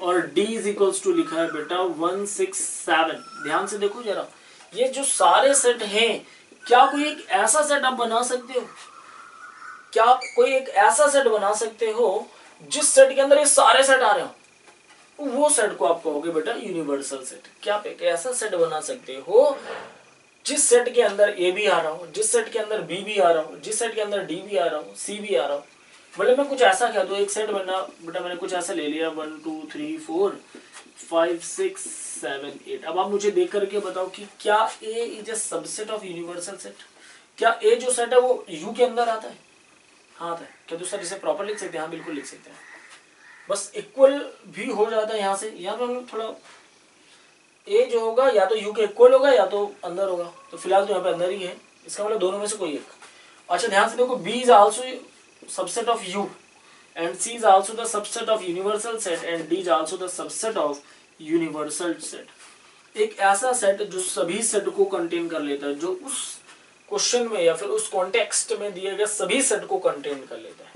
A: और D इज इक्वल्स टू लिखा है बेटा 1 6 7। ध्यान से देखो जरा, ये जो सारे सेट हैं, क्या कोई एक ऐसा सेट आप बना सकते हो? क्या आप कोई एक ऐसा सेट बना सकते हो जिस सेट के अंदर ये सारे सेट आ रहे हो? वो सेट को आप कहोगे बेटा यूनिवर्सल सेट। क्या आप एक ऐसा सेट बना सकते हो जिस सेट के अंदर ए भी आ रहा हो, जिस सेट के अंदर बी भी आ रहा हो, जिस सेट के अंदर डी भी आ रहा हो, सी भी आ रहा हो? मतलब मैं कुछ ऐसा कह दूं, एक सेट बना बेटा, मैंने कुछ ऐसा ले लिया 1 2 3 4 5 6 7 8। अब आप मुझे देख करके बताओ कि क्या A is a subset of universal set? क्या ए जो सेट है वो यू के अंदर आता है? हाँ आता है। क्या तो सर इसे प्रॉपर लिख सकते हैं? हाँ बिल्कुल लिख सकते हैं। बस इक्वल भी हो जाता है यहाँ से, यहाँ पे हम लोग थोड़ा ए जो होगा या तो यू के इक्वल होगा या तो अंदर होगा, तो फिलहाल तो यहाँ पे अंदर ही है, इसका मतलब दोनों में से कोई एक। अच्छा ध्यान से देखो, B is also subset of U and C is also the subset of universal set and D is also the subset of universal set. एक ऐसा सेट जो सभी सेट को कंटेन कर लेता है, जो उस क्वेश्चन में या फिर उस कॉन्टेक्स्ट में दिए गए सभी सेट को कंटेन कर लेता है,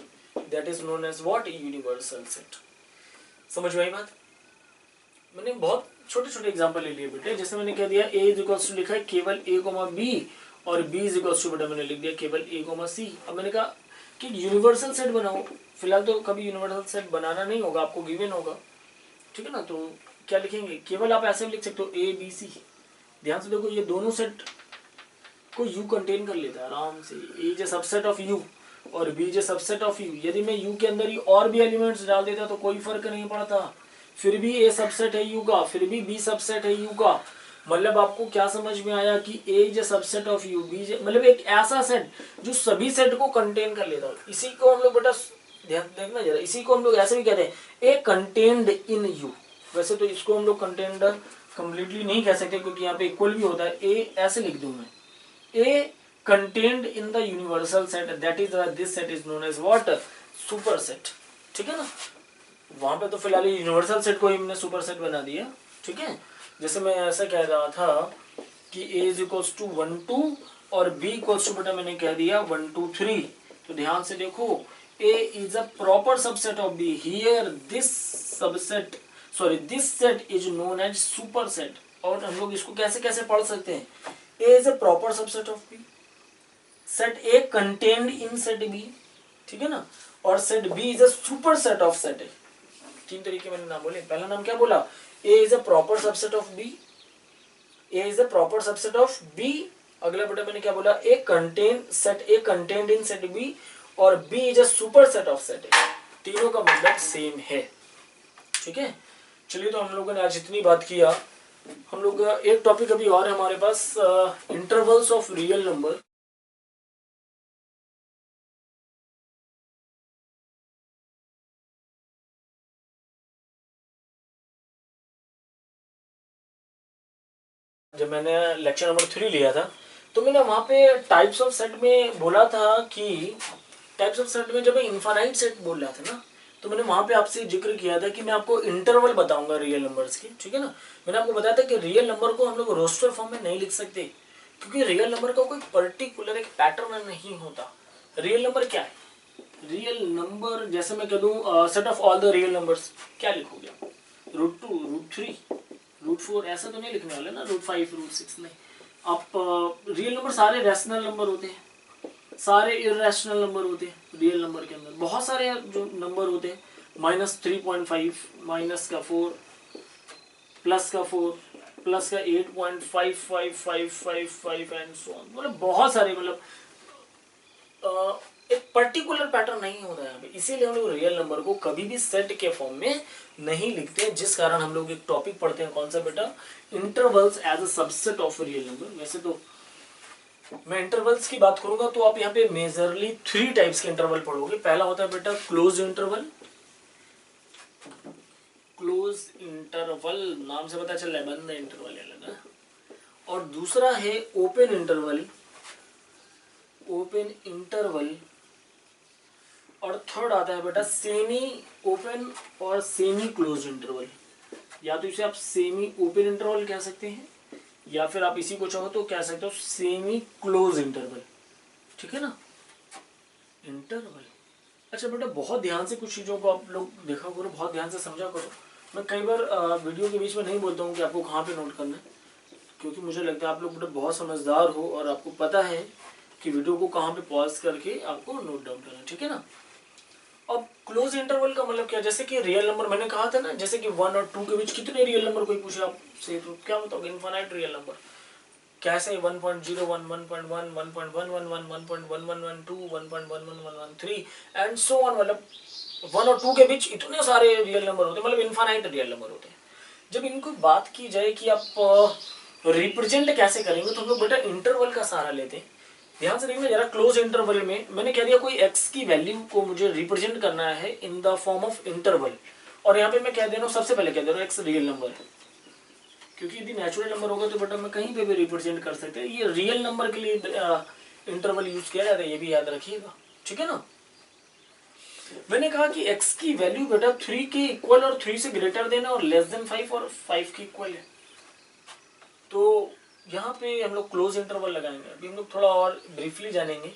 A: that is known as what? Universal set. समझ में आई बात? मैंने बहुत छोटे छोटे एग्जांपल ले लिए बेटे। जैसे मैंने कह दिया ए इज इक्वल्स टू लिखा है केवल ए कोमा बी और बी इज इक्वल्स टू बेटा मैंने लिख दिया केवल ए कोमा सी। अब मैंने कहा कि यूनिवर्सल सेट बनाओ। फिलहाल तो कभी यूनिवर्सल सेट बनाना नहीं होगा, आपको गिवन होगा, ठीक है ना? तो क्या लिखेंगे? केवल आप ऐसे भी लिख सकते हो ए बी सी। ध्यान से देखो, ये दोनों सेट को यू कंटेन कर लेता है आराम से। A is a subset of U और B is a subset of U. यदि मैं यू के अंदर ही और भी एलिमेंट्स डाल देता तो कोई फर्क नहीं पड़ता, फिर भी ए सबसेट है यू का, फिर भी बी सबसेट है यू का। मतलब आपको क्या समझ में आया कि A is a subset of U, B is मतलब एक ऐसा सेट जो सभी सेट को कंटेन कर लेता है। इसी को हम लोग बेटा ध्यान देखना जरा, इसी को हम लोग ऐसे भी कहते हैं ए कंटेन्ड इन यू। वैसे तो इसको हम लोग कंटेन्ड कंप्लीटली नहीं कह सकते क्योंकि यहाँ पे इक्वल भी होता है। ए ऐसे लिख दूं मैं, A contained in the universal set, that is this set is known as what? Super set. ठीक है ना? वहां पे तो फिलहाल यूनिवर्सल सेट को ही हमने सुपर सेट बना दिया, ठीक है? जैसे मैं ऐसा कह रहा था कि a इज इक्वल्स टू 1 2 और b इक्वल्स टू बेटा मैंने कह दिया 1 2 3। तो ध्यान से देखो, a is a proper subset of b। Here this subset this set is known as superset. और हम लोग इसको कैसे कैसे पढ़ सकते हैं? a is a proper subset of b, set a contained in set b, ठीक है ना? और set b is a super set of set a। तीन तरीके मैंने नाम बोले। पहला नाम क्या बोला? A is a proper subset of B, A is a proper subset of B। अगला बेटा मैंने क्या बोला? A contain set A contained in set B और B is a super set of set A। तीनों का मतलब सेम है, ठीक है? चलिए, तो हम लोगों ने आज इतनी बात किया। हम लोग एक टॉपिक अभी और है हमारे पास, इंटरवल्स ऑफ रियल नंबर। जब मैंने लेक्चर नंबर 3 लिया था तो मैंने वहां पे टाइप्स ऑफ सेट में बोला था कि टाइप्स ऑफ सेट में जब मैं इनफाइनाइट सेट बोल रहा था ना, तो मैंने वहां पे आपसे जिक्र किया था कि मैं आपको इंटरवल बताऊंगा रियल नंबर्स के, ठीक है ना? मैंने आपको बताया था कि रियल नंबर को हम लोग रोस्टर फॉर्म में नहीं लिख सकते क्योंकि रियल नंबर का कोई पर्टिकुलर एक पैटर्न नहीं होता। रियल नंबर क्या है? रियल नंबर जैसे मैं कह दूं set of all the real numbers, क्या लिखोगे आप? √2 √3 √4 ऐसा तो नहीं लिखने वाले ना, √5 √6 नहीं। आप रियल नंबर सारे रैशनल नंबर होते हैं, सारे इरेशनल नंबर होते हैं। रियल नंबर के अंदर बहुत सारे जो नंबर होते हैं, -3.5 -4 +4 +8.55555 एंड सो ऑन। मतलब बहुत सारे, मतलब एक पर्टिकुलर पैटर्न नहीं होता है यहाँ पे। इसीलिए हम लोग रियल नंबर को कभी भी सेट के फॉर्म में नहीं लिखते, जिस कारण हम लोग एक टॉपिक पढ़ते हैं, कौन सा बेटा? Intervals as a subset of real number. वैसे तो मैं इंटरवल्स की बात करूंगा तो आप यहाँ पे मेजरली 3 टाइप्स के इंटरवल पढ़ोगे। पहला होता है बेटा क्लोज इंटरवल। क्लोज इंटरवल नाम से पता चल रहा है बंद इंटरवल है ना। और दूसरा है ओपन इंटरवल, ओपन इंटरवल। और थर्ड आता है बेटा सेमी ओपन और सेमी क्लोज इंटरवल। या तो इसे आप सेमी ओपन इंटरवल कह सकते हैं या फिर आप इसी को चाहो तो कह सकते हो सेमी क्लोज इंटरवल, ठीक है ना? इंटरवल। अच्छा बेटा, बहुत ध्यान से कुछ चीज़ों को आप लोग देखा करो, बहुत ध्यान से समझा करो। मैं कई बार वीडियो के बीच में नहीं बोलता हूँ कि आपको कहाँ पे नोट करना है, क्योंकि मुझे लगता है आप लोग बेटा बहुत समझदार हो और आपको पता है कि वीडियो को कहाँ पे पॉज करके आपको नोट डाउन करना है, ठीक है ना। अब क्लोज इंटरवल का मतलब क्या, जैसे कि रियल नंबर मैंने कहा था ना, जैसे कि 1 और 2 के बीच कितने रियल नंबर कोई पूछे आपसे तो क्या बताओगे, इनफाइनाइट रियल नंबर। कैसे 1.01, 1.1, 1.111, 1.1112, 1.11113 एंड सो ऑन, मतलब 1 और 2 के बीच इतने सारे रियल नंबर होते हैं, मतलब इनफाइनाइट रियल नंबर होते हैं। जब इनको बात की जाए कि आप रिप्रेजेंट कैसे करेंगे, तो हम लोग बेटा इंटरवल का सहारा लेते हैं। ध्यान से देखना जरा, क्लोज इंटरवल में मैंने कह दिया कोई x की वैल्यू को मुझे रिप्रेजेंट करना है in the form of interval, और यहाँ पे मैं कह दे रहा हूँ, सबसे पहले कह दे रहा हूँ x रियल नंबर है, क्योंकि यदि नेचुरल नंबर होगा तो बेटा मैं कहीं पे भी रिप्रेजेंट कर सकते हैं। ये रियल नंबर के लिए इंटरवल यूज किया जाता है, ये भी याद रखिएगा, ठीक है ना। मैंने कहा कि x की वैल्यू बेटा 3 के इक्वल और 3 से ग्रेटर देना और लेस देन 5 और 5 के इक्वल है। तो यहाँ पे हम लोग क्लोज इंटरवल लगाएंगे। अभी हम लोग थोड़ा और ब्रीफली जानेंगे,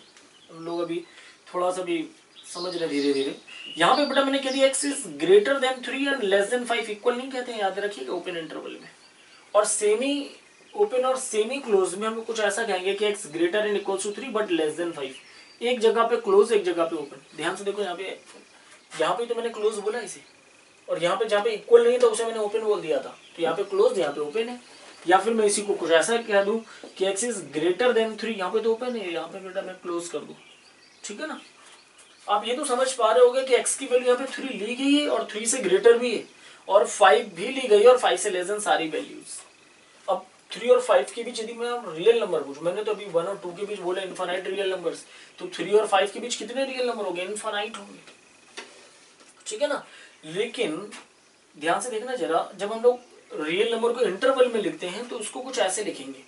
A: हम लोग अभी थोड़ा सा भी समझ रहे धीरे धीरे। यहाँ पे बेटा मैंने कह दिया x is greater than 3 and less than 5 equal नहीं कहते हैं, याद रखिएगा ओपन इंटरवल में। और सेमी ओपन और सेमी क्लोज में हम लोग कुछ ऐसा कहेंगे कि x greater and equals to 3 but less than 5। एक जगह पे क्लोज, एक जगह पे ओपन। ध्यान से देखो, यहाँ पे तो मैंने क्लोज बोला इसे, और यहाँ पे जहाँ पे इक्वल नहीं था उसे मैंने ओपन बोल दिया था। तो यहाँ पे क्लोज, यहाँ पे ओपन है। या फिर मैं इसी को कुछ ऐसा कह दूं कि x इज ग्रेटर देन 3, यहाँ पे तो ओपन है, यहाँ पे बेटा मैं क्लोज कर दूं, ठीक है ना। आप ये तो समझ पा रहे होगे कि x की वैल्यू यहाँ पे 3 ली गई है और 3 से ग्रेटर भी है, और 5 भी ली गई है और 5 से लेस देन सारी वैल्यूज। अब 3 और 5 के बीच यदि मैं रियल नंबर पूछूं, मैंने तो अभी 1 और 2 के बीच बोला इनफाइनाइट रियल नंबर्स, तो 3 और 5 के बीच कितने रियल नंबर होंगे, इनफाइनाइट होंगे, ठीक है ना। लेकिन ध्यान से देखना जरा, जब हम लोग रियल नंबर को इंटरवल में लिखते हैं तो उसको कुछ ऐसे लिखेंगे,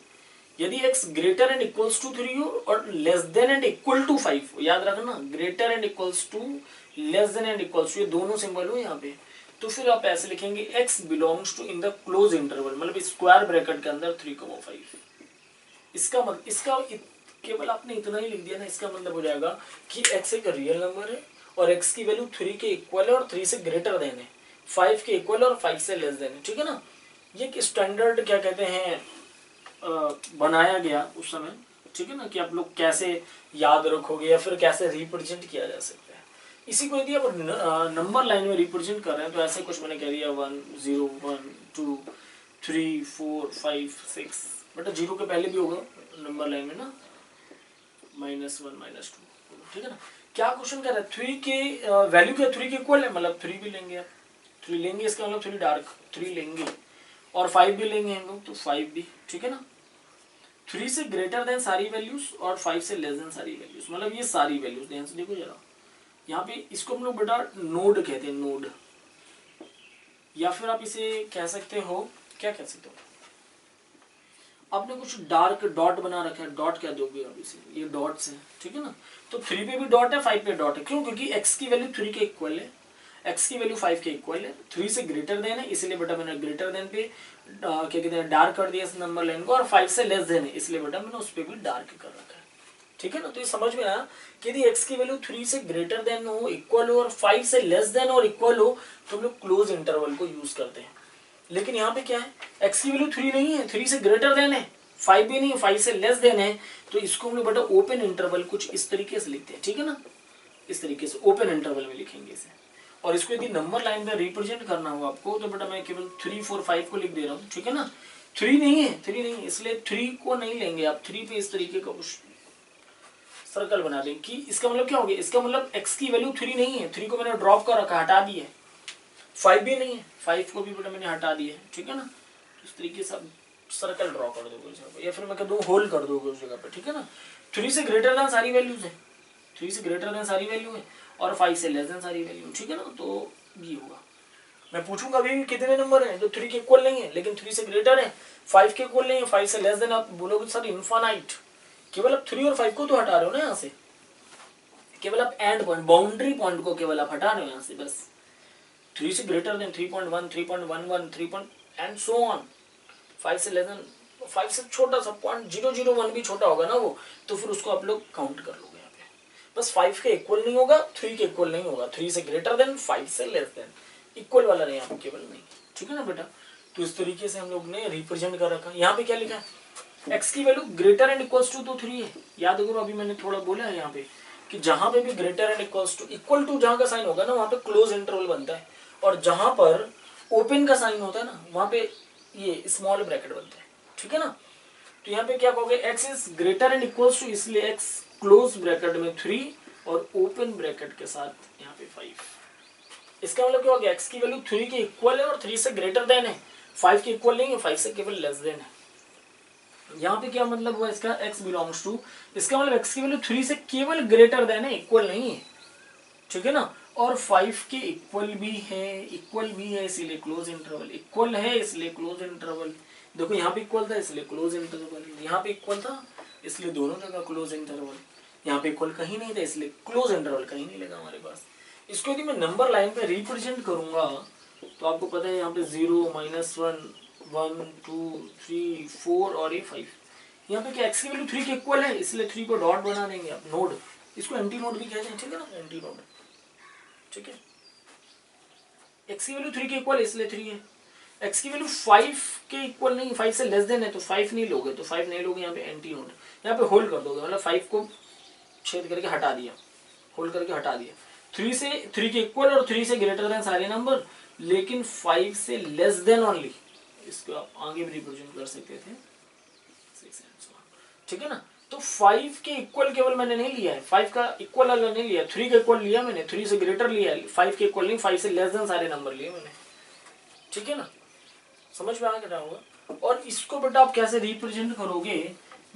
A: यदि x greater and equals to 3 हो और less than and equal to 5, याद रखना greater and equals to, less than and equals to, ये दोनों सिंबल हो यहाँ पे, तो फिर आप ऐसे लिखेंगे x belongs to in the close interval, मतलब स्क्वायर ब्रैकेट के अंदर 3,5। इसका केवल आपने इतना ही लिख दिया ना, इसका मतलब हो जाएगा कि x एक रियल नंबर है और x की वैल्यू 3 के इक्वल है और 3 से ग्रेटर देन है, 5 के इक्वल और 5 से लेस देन है, ठीक है ना। ये एक स्टैंडर्ड क्या कहते हैं बनाया गया उस समय, ठीक है ना, कि आप लोग कैसे याद रखोगे या फिर कैसे रिप्रेजेंट किया जा सकता है। इसी को यदि आप नंबर लाइन में रिप्रेजेंट कर रहे हैं तो ऐसे कुछ मैंने कह दिया 1 0 1 2 3 4 5 6, बट 0 के पहले भी होगा नंबर लाइन में ना, -1 -2, ठीक है ना। क्या क्वेश्चन कर रहा है, 3 के वैल्यू क्या 3 के इक्वल है, मतलब 3 भी लेंगे आप, 3 लेंगे, इसका मतलब 3 डार्क 3 लेंगे, और 5 भी लेंगे हम लोग तो 5 भी, ठीक है ना। 3 से ग्रेटर देन सारी वैल्यूज और 5 से लेस देन सारी वैल्यूज, मतलब ये सारी वैल्यूज। ध्यान से देखो जरा, यहाँ पे इसको हम लोग बेटा नोड कहते हैं, नोड, या फिर आप इसे कह सकते हो, क्या कह सकते हो, आपने कुछ डार्क डॉट बना रखा है, डॉट क्या दोगे आप इसे, ये डॉट्स हैं, ठीक है ना। तो 3 पे भी डॉट है, 5 पे डॉट है, क्यों, क्योंकि x की वैल्यू 3 के इक्वल है, x की वैल्यू 5 के इक्वल है, 3 से ग्रेटर देन है, इसलिए बेटा मैंने ग्रेटर देन पे क्या कहते हैं डार्क कर दिया इस नंबर लाइन को, और 5 से लेस देन है, इसलिए बेटा मैंने उस पर भी डार्क कर रखा है, ठीक है ना। तो ये समझ में आया कि यदि x की वैल्यू 3 से ग्रेटर देन हो, इक्वल हो, और 5 से लेस देन और इक्वल हो, तो हम लोग क्लोज इंटरवल को यूज करते हैं। लेकिन यहाँ पे क्या है, x की वैल्यू 3 नहीं है, 3 से ग्रेटर देन है, 5 भी नहीं है, 5 से लेस देन है, तो इसको हम लोग बेटा ओपन इंटरवल कुछ इस तरीके से लिखते हैं, ठीक है ना। इस तरीके से ओपन इंटरवल में लिखेंगे इसे। और इसको यदि नंबर लाइन में रिप्रेजेंट करना हो आपको, तो बेटा मैं केवल 3 4 5 को लिख दे रहा हूँ, ठीक है ना। 3 नहीं है, 3 नहीं है, इसलिए 3 को नहीं लेंगे आप, 3 पे इस तरीके का कुछ सर्कल बना दें, कि इसका मतलब क्या हो गया, इसका मतलब x की वैल्यू 3 नहीं है, 3 को मैंने ड्रॉप कर रखा, हटा दिया है, 5 भी नहीं है, 5 को भी बेटा मैंने हटा दिया है, ठीक है ना। इस तरीके से सर्कल ड्रॉ कर दोगे उस जगह पे, या फिर मैं कह दूँ होल कर दोगे उस जगह पे, ठीक है ना। 3 से ग्रेटर देन सारी वैल्यूज है, 3 से ग्रेटर देन सारी वैल्यू है, और 5 से लेस देन सारी वैल्यू, ठीक है ना। तो ये होगा, मैं पूछूंगा अभी कितने नंबर हैं जो 3 के इक्वल नहीं है लेकिन 3 से ग्रेटर है, 5 के इक्वल नहीं है, 5 से लेस देन, आप बोलोगे सर इनफाइनाइट, केवल आप 3 और 5 को तो हटा रहे हो ना यहाँ से, केवल आप एंड पॉइंट, बाउंड्री पॉइंट को केवल आप हटा रहे हो यहाँ से, बस 3 से greater then 3.1 3.11 3. And so on, 5 से लेस देन, 5 से छोटा सा 0.001 भी छोटा होगा ना वो, तो फिर उसको आप लोग काउंट कर लोगे यहाँ पे। बस 5 के इक्वल नहीं होगा, 3 के इक्वल नहीं होगा, 3 से ग्रेटर देन, 5 से लेस देन, इक्वल वाला नहीं, यहाँ केवल नहीं। ठीक है ना बेटा, तो इस तरीके से हम लोग ने रिप्रेजेंट कर रखा। यहाँ पे क्या लिखा है, एक्स की value greater and equals to तो 3 है। याद करो अभी मैंने थोड़ा बोला है यहाँ पे कि जहां पे भी greater and equals to, equal to जहां का साइन होगा ना वहां पे क्लोज इंटरवल बनता है, और जहां पर ओपन का साइन होता है ना वहां पे ये स्मॉल ब्रैकेट बनता है। ठीक है ना, तो यहाँ पे क्या कहोगे, x is greater and equals to, इसलिए x क्लोज ब्रैकेट में 3 और ओपन ब्रैकेट के साथ यहाँ पे 5। इसका मतलब क्या हो गया, x की वैल्यू 3 के इक्वल है और 3 से ग्रेटर देन है, 5 के इक्वल नहीं है, 5 से केवल लेस देन है। यहाँ पे क्या मतलब हुआ इसका, x बिलोंग्स टू, इसका मतलब x की वैल्यू 3 से केवल ग्रेटर देन है, इक्वल नहीं है। ठीक है ना, और 5 के इक्वल भी है, इक्वल भी है इसलिए क्लोज इंटरवल, इक्वल है इसलिए क्लोज इंटरवल। देखो यहाँ पे इक्वल था इसलिए क्लोज इंटरवल, यहाँ पे इक्वल था इसलिए दोनों जगह क्लोज इंटरवल, यहाँ पे इक्वल कहीं नहीं था इसलिए क्लोज इंटरवल कहीं नहीं लगा हमारे पास। इसको यदि मैं नंबर लाइन पे रिप्रेजेंट करूंगा तो आपको पता है यहाँ पे 0, -1, 1, 2, 3, 4 और ये 5। यहाँ पे क्या x की वैल्यू 3 के इक्वल है इसलिए 3 को डॉट बना देंगे आप, नोड, इसको एंटी नोड भी कहते हैं। ठीक है ना, एंटी नोड। ठीक है, x की वैल्यू 3 के इक्वल इसलिए 3 है, x की वैल्यू 5 के इक्वल नहीं, 5 से लेस देन है तो 5 नहीं लोगे, तो 5 नहीं लोगे, यहाँ पे एंटी नोड, यहाँ पे होल्ड कर दोगे, मतलब 5 को छेद करके हटा दिया, होल्ड करके हटा दिया। 3 के इक्वल और 3 से ग्रेटर देन सारे नंबर, लेकिन 5 से लेस देन ओनली, इसको आप आगे भी रिप्रेजेंट कर सकते थे 6 and so on। ठीक है ना, तो 5 के इक्वल केवल मैंने नहीं लिया है, 5 का इक्वल वाला नहीं लिया, 3 का इक्वल लिया मैंने, 3 से ग्रेटर लिया है, 5 के इक्वल नहीं, 5 से लेस देन सारे नंबर लिए मैंने। ठीक है ना, समझ में आ गया होगा। और इसको बेटा आप कैसे रिप्रेजेंट करोगे,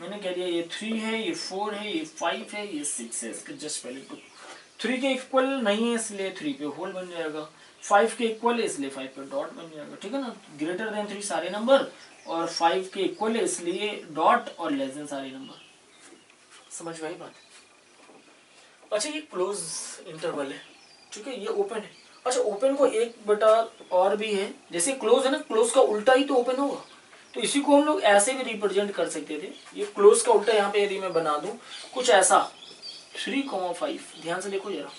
A: मैंने कह दिया ये 3 है, ये 4 है, ये 5 है, ये 6 है, इसका जस्ट पहले 2। 3 के इक्वल नहीं है इसलिए 3 पे होल बन जाएगा, 5 के इक्वल है इसलिए 5 पे डॉट बन जाएगा। ठीक है ना, ग्रेटर देन 3 सारे नंबर और 5 के इक्वल है इसलिए डॉट और लेस देन सारे नंबर। समझ में आई बात। अच्छा ये क्लोज इंटरवल है, ठीक है, ये ओपन है। अच्छा ओपन को एक बेटा और भी है, जैसे क्लोज है ना, क्लोज का उल्टा ही तो ओपन होगा, तो इसी को हम लोग ऐसे भी रिप्रेजेंट कर सकते थे। ये क्लोज का उल्टा यहाँ पे यदि मैं बना दूं कुछ ऐसा 3,5, ध्यान से देखो जरा,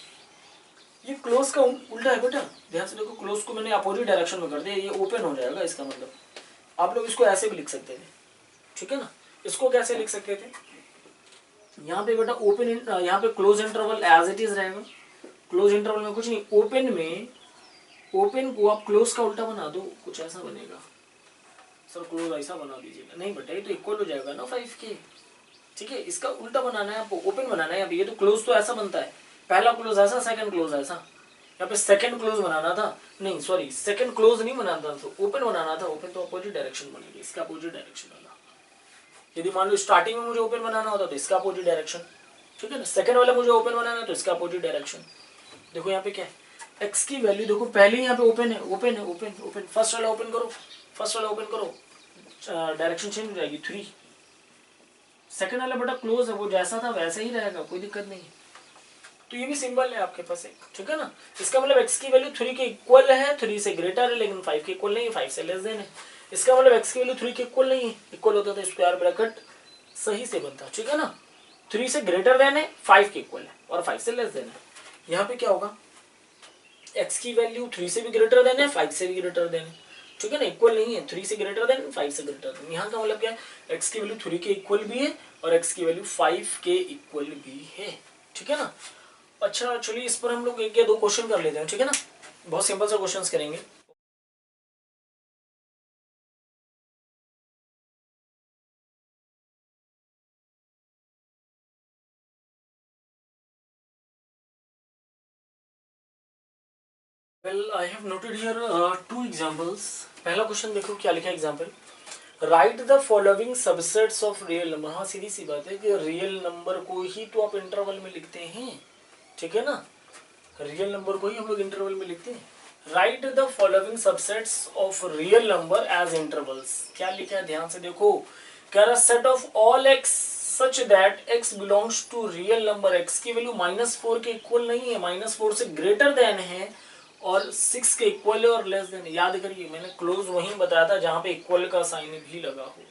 A: ये क्लोज का उल्टा है बेटा, ध्यान से देखो, क्लोज को मैंने अपोजिट डायरेक्शन में कर दिया, ये ओपन हो जाएगा, इसका मतलब आप लोग इसको ऐसे भी लिख सकते थे। ठीक है ना, इसको कैसे लिख सकते थे, यहाँ पे बेटा ओपन, यहाँ पे close interval as it is रहेगा, क्लोज इंटरवल में कुछ नहीं, ओपन में, ओपन को आप क्लोज का उल्टा बना दो, कुछ ऐसा बनेगा। सर क्लोज ऐसा बना दीजिएगा, नहीं बेटा ये तो इक्वल हो जाएगा ना 5 के। ठीक है, इसका उल्टा बनाना है आपको, ओपन बनाना है। अभी ये तो क्लोज तो ऐसा बनता है, पहला क्लोज ऐसा, सेकंड क्लोज ऐसा, यहाँ पे सेकंड क्लोज बनाना था, नहीं सॉरी सेकंड क्लोज नहीं बनाना था, तो ओपन बनाना था। ओपन तो अपोजिट डायरेक्शन बनेगी, इसका अपोजिट डायरेक्शन वाला। यदि मान लो स्टार्टिंग में मुझे ओपन बनाना होता तो इसका अपोजिट डायरेक्शन, ठीक है ना, सेकंड वाला मुझे ओपन बनाना तो इसका अपोजिट डायरेक्शन। देखो यहाँ पे क्या है, एक्स की वैल्यू देखो पहले ही यहाँ पे ओपन है, ओपन है, ओपन ओपन, फर्स्ट वाला ओपन करो, फर्स्ट वाला ओपन करो, डायरेक्शन चेंज हो जाएगी 3। सेकंड वाला बेटा क्लोज है, वो जैसा था वैसा ही रहेगा, कोई दिक्कत नहीं है। तो ये भी सिंबल है आपके पास एक, ठीक है ना, इसका मतलब x की वैल्यू 3 के इक्वल है, 3 से ग्रेटर है, लेकिन 5 के इक्वल नहीं है, 5 से लेस देन है। इसका मतलब x की वैल्यू 3 के इक्वल नहीं है, इक्वल होता तो स्क्वायर ब्रैकेट सही से बनता, ठीक है ना। 3 से ग्रेटर देन है, 5 के इक्वल है और 5 से लेस देन है। यहाँ पे क्या होगा, x की वैल्यू 3 से भी ग्रेटर देन है, 5 से भी ग्रेटर देन है, ठीक है ना, इक्वल नहीं है, 3 से ग्रेटर देन, 5 से ग्रेटर देन। यहाँ का मतलब क्या है, x की वैल्यू 3 के इक्वल भी है और x की वैल्यू 5 के इक्वल भी है, ठीक है ना। अच्छा चलिए इस पर हम लोग एक या दो क्वेश्चन कर लेते हैं, ठीक है ना, बहुत सिंपल सा क्वेश्चंस करेंगे। Well I have noted here 2 examples. पहला क्वेश्चन देखो क्या लिखा है, example right the following subsets of real number. हाँ सीधी सी बात है कि रियल नंबर को ही तो आप इंटरवल में लिखते हैं, ठीक है ना, रियल नंबर को ही हम लोग इंटरवल में लिखते हैं। Write the following subsets of real number as intervals. क्या लिखा है ध्यान से देखो, कह रहा set of all X such that X belongs to real number. X की वैल्यू -4 के इक्वल नहीं है, -4 से ग्रेटर देन है और 6 के इक्वल है और लेस देन। याद करिए मैंने क्लोज वहीं बताया था जहां पे इक्वल का साइन भी लगा हो,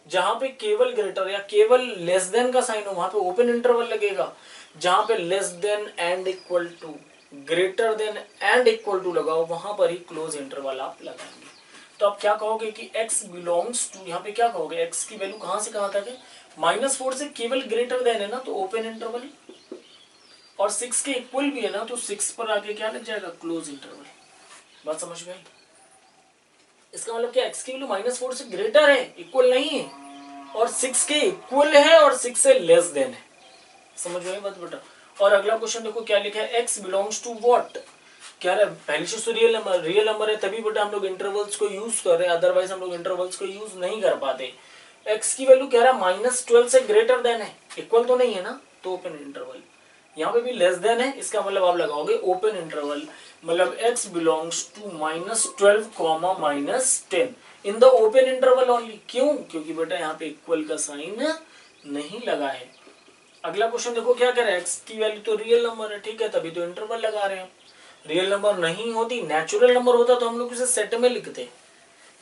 A: जहां पे केवल ग्रेटर या केवल लेस देन का साइन हो वहां पे ओपन इंटरवल लगेगा, जहां पे less than and equal to, greater than and equal to लगाओ, वहां पर ही क्लोज इंटरवल आप लगाएंगे। तो आप क्या कहोगे कि x बिलोंग्स टू, यहाँ पे क्या कहोगे, x की वैल्यू कहां से कहां तक है, -4 से केवल ग्रेटर देन है ना, तो ओपन इंटरवल, और 6 के इक्वल भी है ना, तो 6 पर आके क्या लग जाएगा, क्लोज इंटरवल। बात समझ में आई? इसका मतलब क्या, x की वैल्यू -4 से ग्रेटर है, इक्वल नहीं है, और 6 के इक्वल है, और 6 से लेस देन है। समझ में आई बात बेटा? और अगला क्वेश्चन देखो क्या लिखा है, x बिलोंग्स टू व्हाट, क्या है, पहले से रियल नंबर है, तभी बेटा हम लोग इंटरवल्स को यूज कर रहे हैं, अदरवाइज हम लोग इंटरवल्स को यूज नहीं कर पाते। x की वैल्यू कह रहा है -12 से ग्रेटर देन है, इक्वल तो नहीं है ना, तो ओपन इंटरवल। यहाँ पे भी लेस देन है, इसका मतलब आप लगाओगे ओपन इंटरवल, मतलब x belongs to -12 comma -10 in the open interval only. क्यों? क्योंकि बेटा यहाँ पे इक्वल का साइन नहीं लगा है। अगला क्वेश्चन देखो क्या कह रहा है, x की वैल्यू तो रियल नंबर है, ठीक है, तभी तो इंटरवल लगा रहे हैं। रियल नंबर नहीं होती, नेचुरल नंबर होता तो हम लोग इसे सेट में लिखते।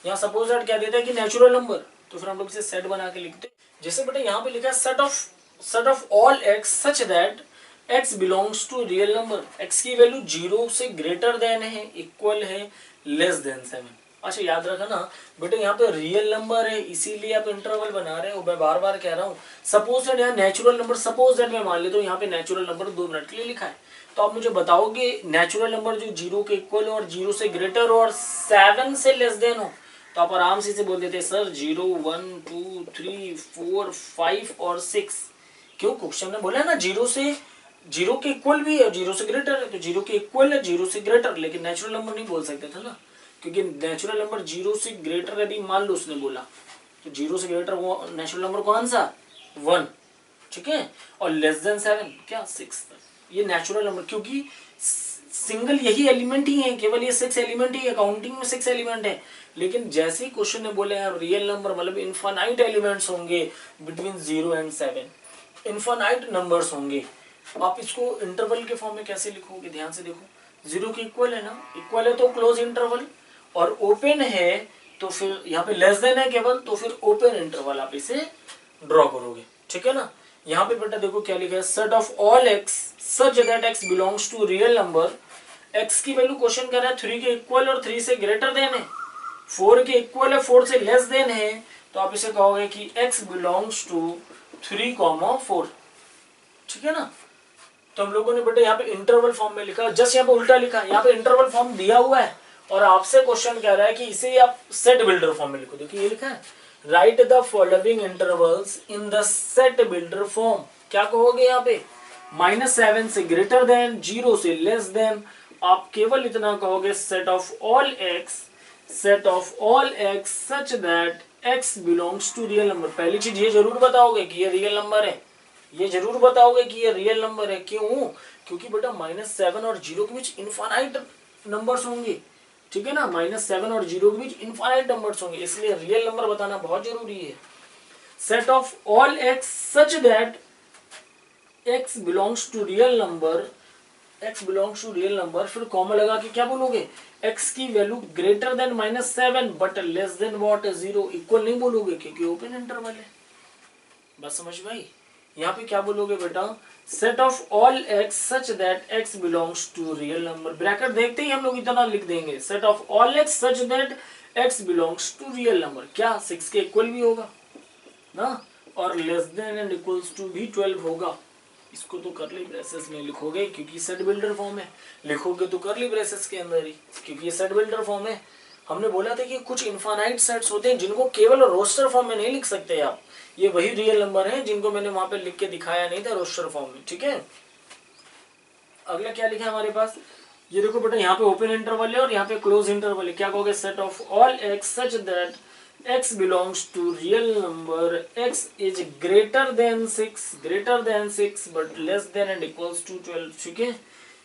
A: यहाँ सपोज दैट क्या देता है कि नेचुरल नंबर, तो फिर हम लोग इसे सेट बना के लिखते। जैसे बेटा यहाँ पे लिखा है set of all x such that x belongs to real number, x की वैल्यू 0 से ग्रेटर देन है, इक्वल है, लेस देन 7। अच्छा याद रखा ना बेटा, यहाँ पे रियल नंबर है इसीलिए आप इंटरवल बना रहे हो। मैं बार बार कह रहा हूँ, सपोज दैट यहाँ नेचुरल नंबर, सपोज दैट मैं मान लेता हूँ यहाँ पे नेचुरल नंबर 2 मिनट के लिए लिखा है, तो आप मुझे बताओगे नेचुरल नंबर जो 0 के इक्वल हो और 0 से ग्रेटर हो और 7 से लेस देन हो, तो आप आराम से इसे बोल देते सर 0 1 2 3 4 5 और 6। क्यों? क्वेश्चन ने बोला ना 0 के इक्वल भी है, 0 से ग्रेटर है, तो 0 के इक्वल है, 0 से ग्रेटर, लेकिन नेचुरल नंबर नहीं बोल सकते थे ना, क्योंकि नेचुरल नंबर 0 से ग्रेटर यदि मान लो उसने बोला, तो 0 से ग्रेटर वो नेचुरल नंबर कौन सा, 1, ठीक है, और लेस देन 7 क्या, 6, ये नेचुरल नंबर, क्योंकि सिंगल यही एलिमेंट ही है, केवल ये 6 एलिमेंट ही है, काउंटिंग में 6 एलिमेंट है। लेकिन जैसे ही क्वेश्चन ने बोले हैं रियल नंबर मतलब इनफाइनाइट एलिमेंट्स होंगे बिटवीन 0 एंड 7, इनफाइनाइट नंबर्स होंगे, आप इसको इंटरवल के फॉर्म में कैसे लिखोगे, ध्यान से देखो, 0 के इक्वल है ना, इक्वल है तो क्लोज इंटरवल, और ओपन है तो फिर यहाँ पे लेस देन है केवल, तो फिर ओपन इंटरवल आप इसे ड्रॉ करोगे, ठीक है ना। यहाँ पे बेटा देखो क्या लिखा है, set of all x such that x belongs to real number, x की वैल्यू क्वेश्चन कर रहा है 3 के इक्वल और 3 से ग्रेटर देन है, 4 के इक्वल है 4 से लेस देन है, तो आप इसे कहोगे कि x बिलोंग्स टू 3,4, ठीक है ना। तो हम लोगों ने बेटा यहाँ पे इंटरवल फॉर्म में लिखा, जस्ट यहाँ पे उल्टा लिखा, यहाँ पे इंटरवल फॉर्म दिया हुआ है और आपसे क्वेश्चन कह रहा है कि इसे आप सेट बिल्डर फॉर्म में लिखो। देखिए ये लिखा है, right the following intervals in the set builder form. क्या कहोगे यहाँ पे, -7 से ग्रेटर देन, 0 से लेस देन, आप केवल इतना कहोगे set of all x such that x belongs to real number. पहली चीज ये जरूर बताओगे कि ये रियल नंबर है, ये जरूर बताओगे कि ये रियल नंबर है। क्यों? क्योंकि बेटा -7 और 0 के बीच इनफाइनाइट नंबर्स होंगे, ठीक है ना, -7 और 0 के बीच इनफाइनाइट नंबर्स होंगे, इसलिए रियल नंबर बताना बहुत जरूरी है। Set of all x such that x belongs to real number, x belongs to real number, फिर कॉमा लगा के क्या बोलोगे, x की value greater than -7 but less than what, 0, equal नहीं बोलोगे क्योंकि ओपन इंटरवल है। बस समझ में आई? यहाँ पे क्या बोलोगे बेटा, set of all x such that x belongs to real number, bracket देखते ही हम लोग इतना लिख देंगे, set of all x such that x belongs to real number, क्या 6 के इक्वल भी होगा ना, और less than and equals to भी 12 होगा। इसको तो करली ब्रेसेस में लिखोगे क्योंकि सेट बिल्डर फॉर्म है, लिखोगे तो करली ब्रेसेस के अंदर ही क्योंकि ये सेट बिल्डर फॉर्म है। हमने बोला था कि कुछ इनफाइनाइट सेट्स होते हैं जिनको केवल रोस्टर फॉर्म में नहीं लिख सकते आप, ये वही रियल नंबर है जिनको मैंने वहां पे लिख के दिखाया नहीं था रोस्टर फॉर्म में, ठीक है। अगला क्या लिखा है हमारे पास, ये देखो बेटा, यहाँ पे ओपन इंटरवल है और यहाँ पे क्लोज इंटरवल है। क्या कहोगे, set of all x such that x belongs to real number, x is greater than 6 but less than and equals to 12, ठीक है।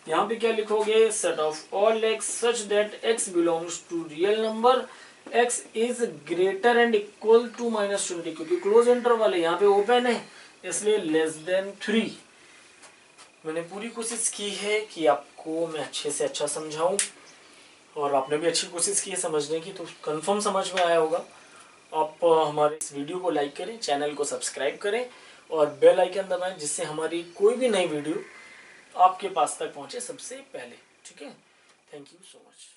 A: यहाँ पे क्या लिखोगे, set of all x such that x belongs to real number, x is greater and equal to -20, क्योंकि close interval है, यहाँ पे ओपन है इसलिए लेस देन 3। मैंने पूरी कोशिश की है कि आपको मैं अच्छे से अच्छा समझाऊं और आपने भी अच्छी कोशिश की है समझने की, तो कंफर्म समझ में आया होगा। आप हमारे इस वीडियो को लाइक करें, चैनल को सब्सक्राइब करें और बेल आइकन दबाएं, जिससे हमारी कोई भी नई वीडियो आपके पास तक पहुंचे सबसे पहले। ठीक है, थैंक यू सो मच।